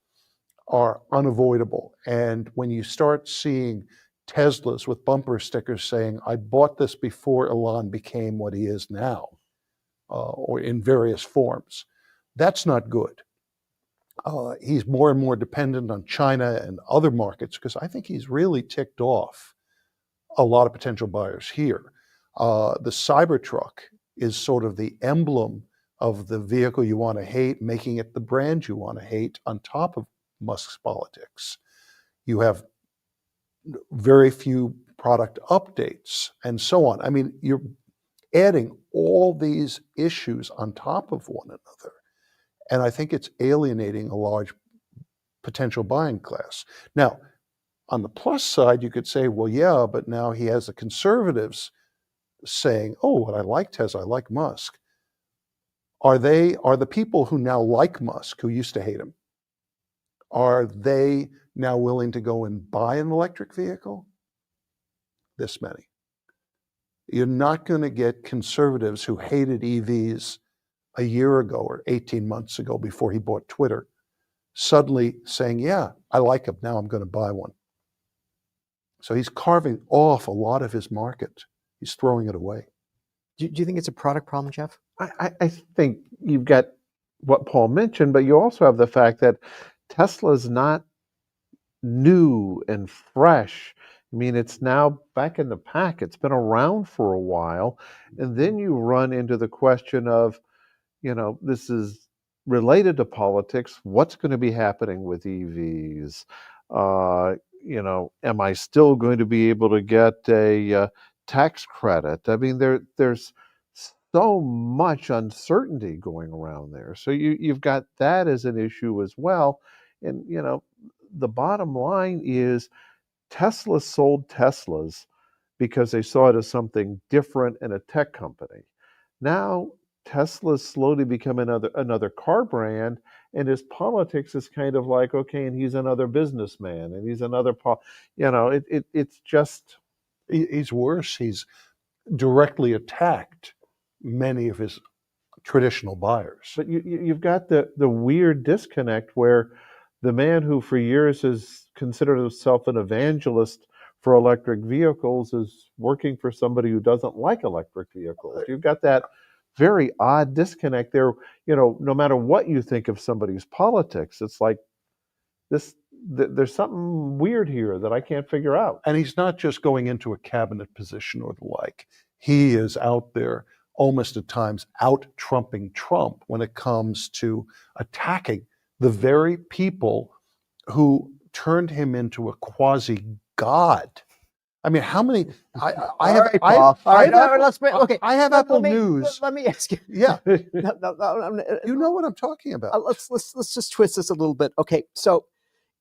are unavoidable. And when you start seeing Teslas with bumper stickers saying, I bought this before Elon became what he is now, or in various forms, that's not good. He's more and more dependent on China and other markets because I think he's really ticked off a lot of potential buyers here. The Cybertruck is sort of the emblem of the vehicle you want to hate, making it the brand you want to hate on top of Musk's politics. You have very few product updates and so on. I mean, you're adding all these issues on top of one another. And I think it's alienating a large potential buying class. Now, on the plus side, you could say, well, yeah, but now he has the conservatives saying, oh, but I like Tesla, I like Musk. Are the people who now like Musk, who used to hate him, are they now willing to go and buy an electric vehicle? This many. You're not going to get conservatives who hated EVs a year ago or 18 months ago before he bought Twitter suddenly saying, yeah, I like him, now I'm going to buy one. So he's carving off a lot of his market. He's throwing it away. Do you think it's a product problem, Jeff? I think you've got what Paul mentioned, but you also have the fact that Tesla's not new and fresh I mean, it's now back in the pack. It's been around for a while. And then you run into the question of, this is related to politics. What's going to be happening with EVs? Am I still going to be able to get a tax credit? I mean, there's so much uncertainty going around there. So you've got that as an issue as well. And, the bottom line is Tesla sold Teslas because they saw it as something different in a tech company. Now Tesla's slowly become another car brand, and his politics is kind of like, okay, and he's another businessman, and he's another, it's just. He's worse. He's directly attacked many of his traditional buyers. But you've got the weird disconnect where the man who for years has considered himself an evangelist for electric vehicles is working for somebody who doesn't like electric vehicles. You've got that very odd disconnect there. No matter what you think of somebody's politics, it's like there's something weird here that I can't figure out. And he's not just going into a cabinet position or the like. He is out there almost at times out-trumping Trump when it comes to attacking the very people who turned him into a quasi-god. I mean, how many? I have Apple News. Let me ask you. Yeah, No, you know what I'm talking about. Let's just twist this a little bit. Okay, so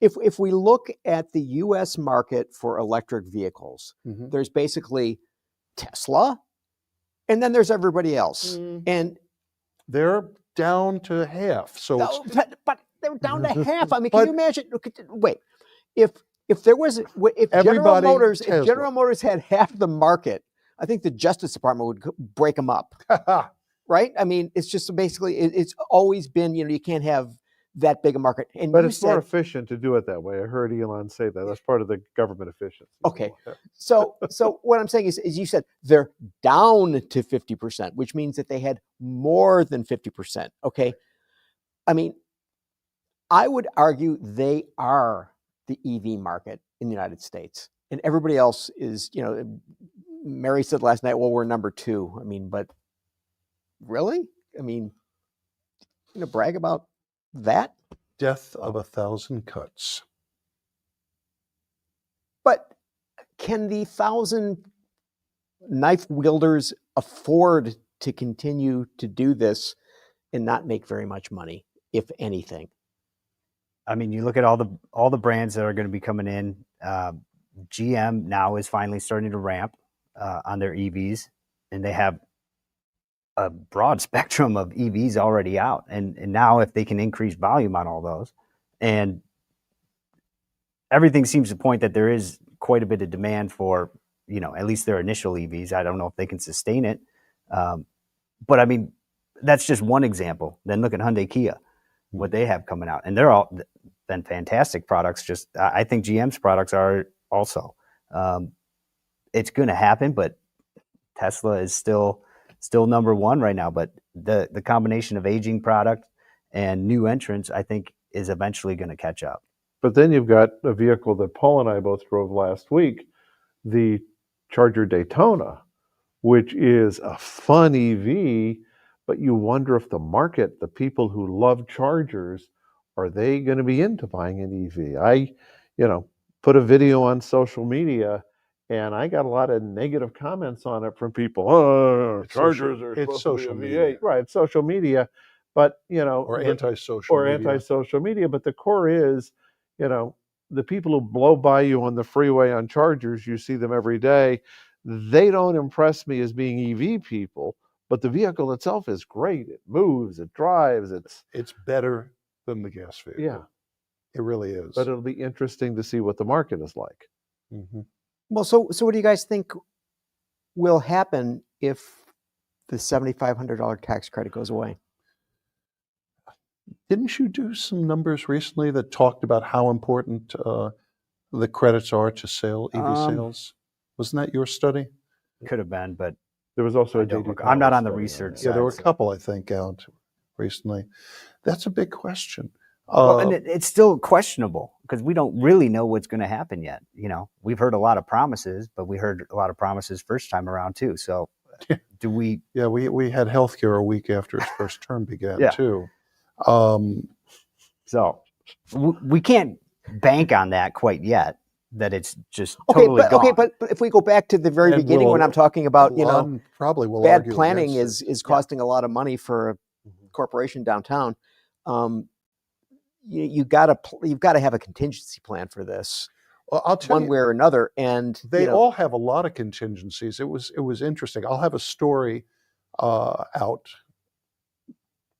if we look at the U.S. market for electric vehicles, there's basically Tesla, and then there's everybody else, and they're down to half. So, but they're down to half. I mean, can you imagine? Wait, if General Motors had half the market, I think the Justice Department would break them up, right? I mean, it's just basically it's always been you can't have that big a market. But it's more efficient to do it that way. I heard Elon say that. That's part of the government efficiency. Okay, so what I'm saying is you said they're down to 50%, which means that they had more than 50%. Okay, I mean, I would argue they are the EV market in the United States, and everybody else is, Mary said last night, well, we're number 2. I mean, but really? I mean, brag about that? Death of a thousand cuts. But can the 1,000 knife wielders afford to continue to do this and not make very much money, if anything? I mean, you look at all the brands that are going to be coming in. GM now is finally starting to ramp on their EVs, and they have a broad spectrum of EVs already out. And now if they can increase volume on all those, and everything seems to point that there is quite a bit of demand for, at least their initial EVs. I don't know if they can sustain it. But I mean, that's just one example. Then look at Hyundai Kia, what they have coming out, and they're all been fantastic products. Just, I think GM's products are also, it's going to happen, but Tesla is still number 1 right now. But the combination of aging product and new entrants, I think, is eventually going to catch up. But then you've got a vehicle that Paul and I both drove last week, the Charger Daytona, which is a fun EV, but you wonder if the market, the people who love Chargers, are they going to be into buying an EV? I, put a video on social media, and I got a lot of negative comments on it from people. Oh, Chargers are supposed to be a V8. Right, it's social media. But, or anti-social media. But the core is, the people who blow by you on the freeway on Chargers, you see them every day. They don't impress me as being EV people, but the vehicle itself is great. It moves, it drives, it's better than the gas vehicle. Yeah, it really is. But it'll be interesting to see what the market is like. Mm-hmm. Well, so what do you guys think will happen if the $7,500 tax credit goes away? Didn't you do some numbers recently that talked about how important the credits are to EV sales? Wasn't that your study? Could have been, but there was also I'm not on the research side. Yeah, there were a couple, I think, out recently. That's a big question. And it's still questionable because we don't really know what's going to happen yet. We've heard a lot of promises, but we heard a lot of promises first time around too. So do we? Yeah, we had healthcare a week after his first term began Yeah. too. So we can't bank on that quite yet. That it's just totally gone. But if we go back to the very beginning when I'm talking about, probably will bad argue planning against is costing a lot of money for a corporation downtown. You've got to have a contingency plan for this. Well, I'll tell one you, way or another, and they all have a lot of contingencies. It was interesting. I'll have a story out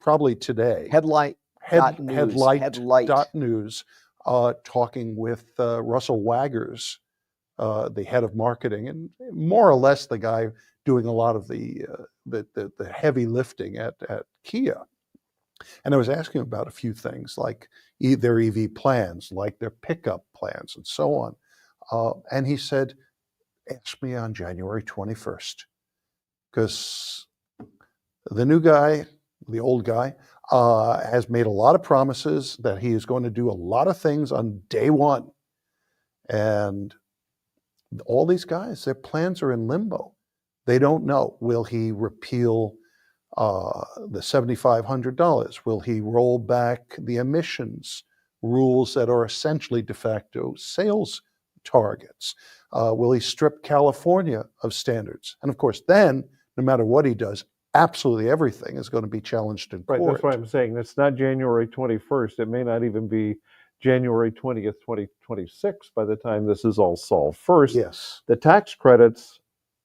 probably today. Headlight.news. Talking with Russell Waggers, the head of marketing, and more or less the guy doing a lot of the heavy lifting at Kia. And I was asking about a few things like their EV plans, like their pickup plans, and so on. And he said, "Ask me on January 21st, because the new guy, the old guy, has made a lot of promises that he is going to do a lot of things on day one. And all these guys, their plans are in limbo. They don't know. Will he repeal the $7,500? Will he roll back the emissions rules that are essentially de facto sales targets? Will he strip California of standards? And of course, then, no matter what he does, absolutely everything is going to be challenged in court. Right, that's why I'm saying it's not January 21st. It may not even be January 20th, 2026 by the time this is all solved. First, Yes. the tax credits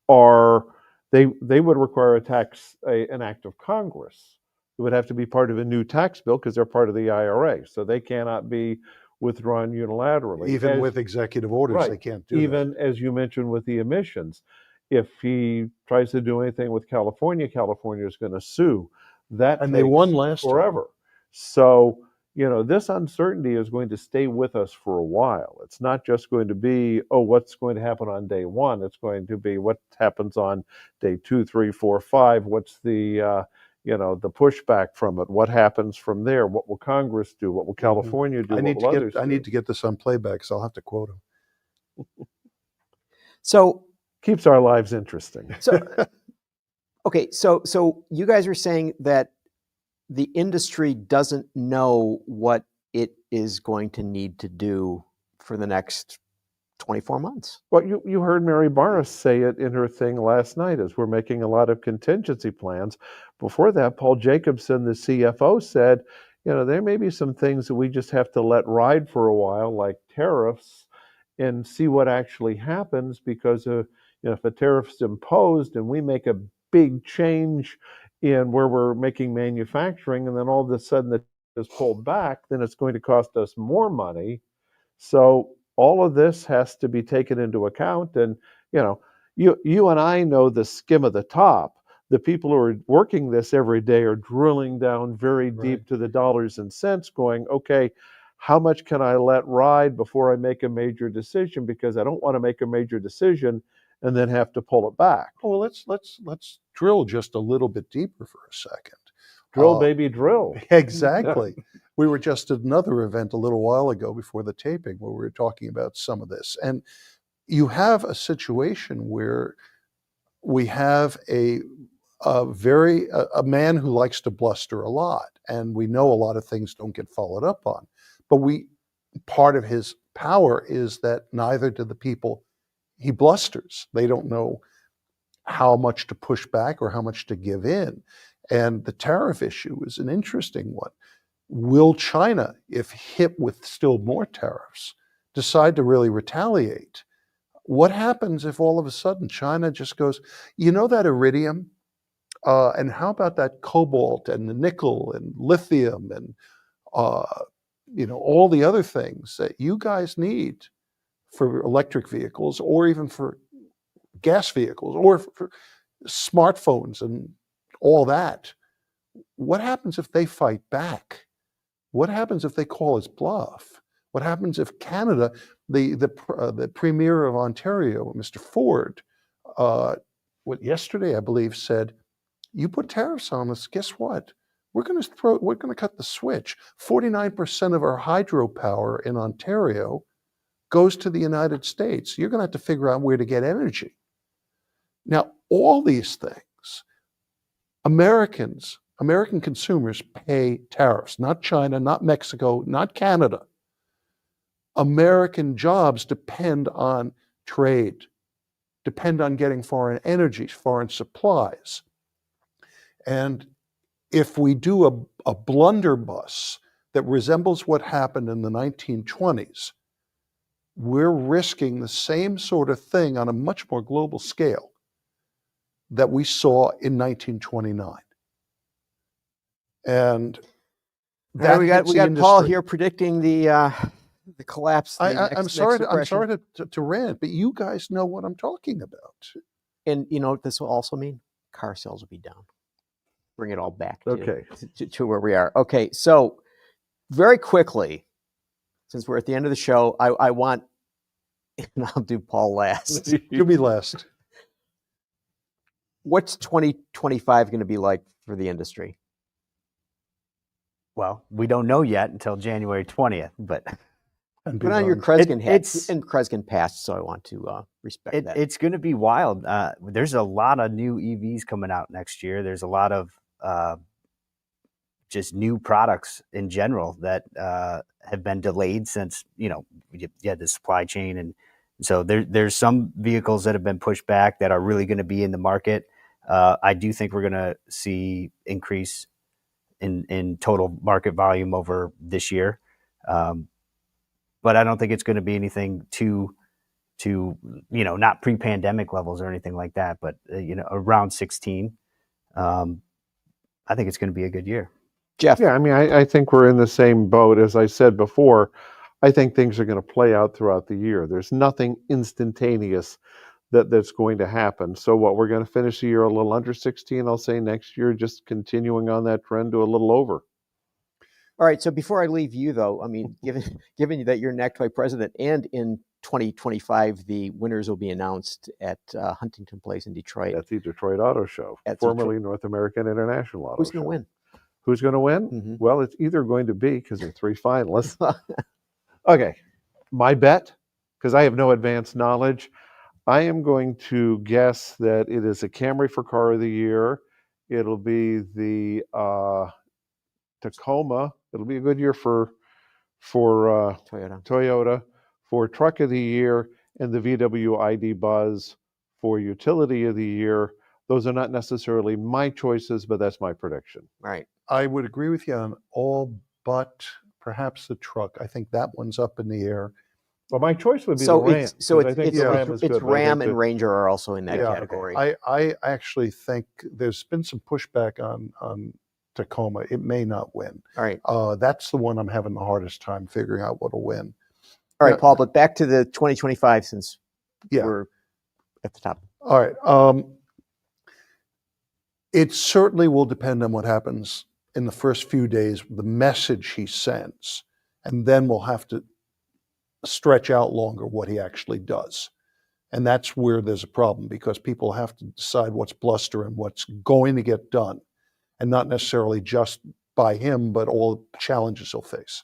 are, they would require an act of Congress. It would have to be part of a new tax bill because they're part of the IRA. So they cannot be withdrawn unilaterally. Even with executive orders, they can't do that. Even as you mentioned with the emissions. If he tries to do anything with California, California is going to sue. And they won last time. forever. So, this uncertainty is going to stay with us for a while. It's not just going to be, what's going to happen on day one. It's going to be what happens on day 2, 3, 4, 5. What's the pushback from it? What happens from there? What will Congress do? What will California do? I need to get this on playback, so I'll have to quote him. So keeps our lives interesting. So you guys are saying that the industry doesn't know what it is going to need to do for the next 24 months. Well, you heard Mary Barra say it in her thing last night, as we're making a lot of contingency plans. Before that, Paul Jacobson, the CFO, said, there may be some things that we just have to let ride for a while, like tariffs, and see what actually happens, because if a tariff's imposed and we make a big change in where we're making manufacturing, and then all of a sudden it is pulled back, then it's going to cost us more money. So all of this has to be taken into account. And, you and I know the skim of the top. The people who are working this every day are drilling down very deep to the dollars and cents, going, okay, how much can I let ride before I make a major decision? Because I don't want to make a major decision and then have to pull it back. Well, let's drill just a little bit deeper for a second. Drill, baby, drill. Exactly. We were just at another event a little while ago before the taping where we were talking about some of this. And you have a situation where we have a man who likes to bluster a lot. And we know a lot of things don't get followed up on. But part of his power is that neither do the people he blusters. They don't know how much to push back or how much to give in. And the tariff issue is an interesting one. Will China, if hit with still more tariffs, decide to really retaliate? What happens if all of a sudden China just goes, that iridium, and how about that cobalt and the nickel and lithium and all the other things that you guys need for electric vehicles, or even for gas vehicles, or for smartphones and all that. What happens if they fight back? What happens if they call his bluff? What happens if Canada, the Premier of Ontario, Mr. Ford, yesterday I believe said, you put tariffs on us, guess what? we're going to cut the switch. 49% of our hydropower in Ontario goes to the United States. You're going to have to figure out where to get energy. Now, all these things, American consumers pay tariffs, not China, not Mexico, not Canada. American jobs depend on trade, depend on getting foreign energy, foreign supplies. And if we do a blunderbuss that resembles what happened in the 1920s, we're risking the same sort of thing on a much more global scale that we saw in 1929. And that we got Paul here predicting the collapse. I'm sorry to rant, but you guys know what I'm talking about. And you know what this will also mean? Car sales will be down. Bring it all back to where we are. Okay, so very quickly, since we're at the end of the show, I want, and I'll do Paul last. You'll be last. What's 2025 going to be like for the industry? Well, we don't know yet until January 20th, but put on your Kreskin hat. And Kreskin passed, so I want to respect that. It's going to be wild. There's a lot of new EVs coming out next year. There's a lot of just new products in general that have been delayed since, you had the supply chain. And so there's some vehicles that have been pushed back that are really going to be in the market. I do think we're going to see increase in total market volume over this year. But I don't think it's going to be anything too, not pre-pandemic levels or anything like that, but, around 16. I think it's going to be a good year. Jeff? Yeah, I mean, I think we're in the same boat. As I said before, I think things are going to play out throughout the year. There's nothing instantaneous that's going to happen. So what, we're going to finish the year a little under 16, I'll say next year, just continuing on that trend to a little over. All right, so before I leave you, though, I mean, given that you're NACTOY president, and in 2025, the winners will be announced at Huntington Place in Detroit. That's the Detroit Auto Show, formerly North American International Auto Show. Who's going to win? Who's going to win? Mm-hmm. Well, it's either going to be, because there are 3 finalists. Okay, my bet, because I have no advanced knowledge, I am going to guess that it is a Camry for Car of the Year. It'll be the Tacoma. It'll be a good year for Toyota for Truck of the Year, and the VW ID Buzz for Utility of the Year. Those are not necessarily my choices, but that's my prediction. Right. I would agree with you on all but perhaps the truck. I think that one's up in the air. Well, my choice would be the Ram. It's Ram and Ranger are also in that category. I actually think there's been some pushback on Tacoma. It may not win. All right. That's the one I'm having the hardest time figuring out what'll win. All right, Paul, but back to the 2025 since we're at the top. All right. It certainly will depend on what happens in the first few days, the message he sends, and then we'll have to stretch out longer what he actually does. And that's where there's a problem, because people have to decide what's bluster and what's going to get done, and not necessarily just by him, but all the challenges he'll face.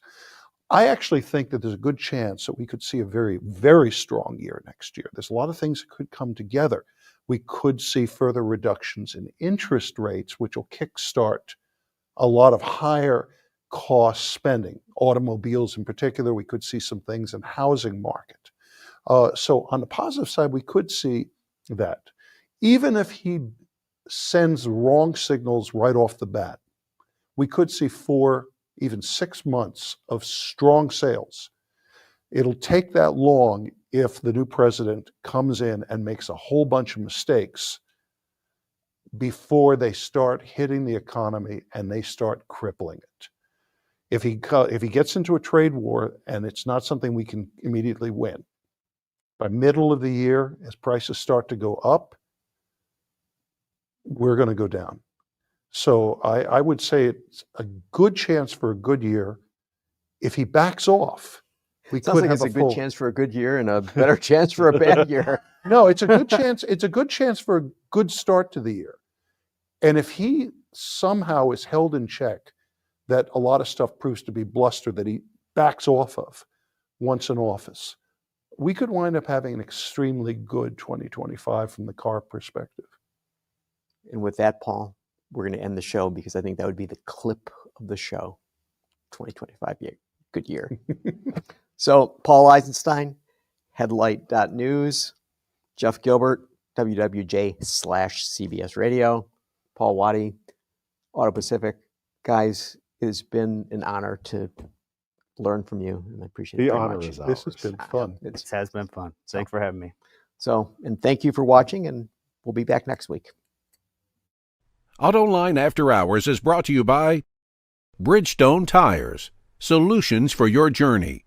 I actually think that there's a good chance that we could see a very, very strong year next year. There's a lot of things that could come together. We could see further reductions in interest rates, which will kickstart a lot of higher cost spending. Automobiles in particular, we could see some things in housing market. So on the positive side, we could see that. Even if he sends wrong signals right off the bat, we could see 4, even 6 months of strong sales. It'll take that long if the new president comes in and makes a whole bunch of mistakes before they start hitting the economy and they start crippling it. If he gets into a trade war and it's not something we can immediately win, by middle of the year, as prices start to go up, we're going to go down. So I would say it's a good chance for a good year. If he backs off, we Sounds could like have it's a good chance for a good year and a better chance for a bad year. No, it's a good chance. It's a good chance for a good start to the year. And if he somehow is held in check, that a lot of stuff proves to be bluster that he backs off of once in office, we could wind up having an extremely good 2025 from the car perspective. And with that, Paul, we're going to end the show because I think that would be the clip of the show. 2025, yeah, good year. So Paul Eisenstein, headlight.news, Jeff Gilbert, WWJ/CBS Radio, Paul Waatti, AutoPacific. Guys, it has been an honor to learn from you, and I appreciate it The very honor much. is This has ours. been fun. It has been fun. Thanks for having me. So, and thank you for watching, and we'll be back next week. AutoLine After Hours is brought to you by Bridgestone Tires, solutions for your journey.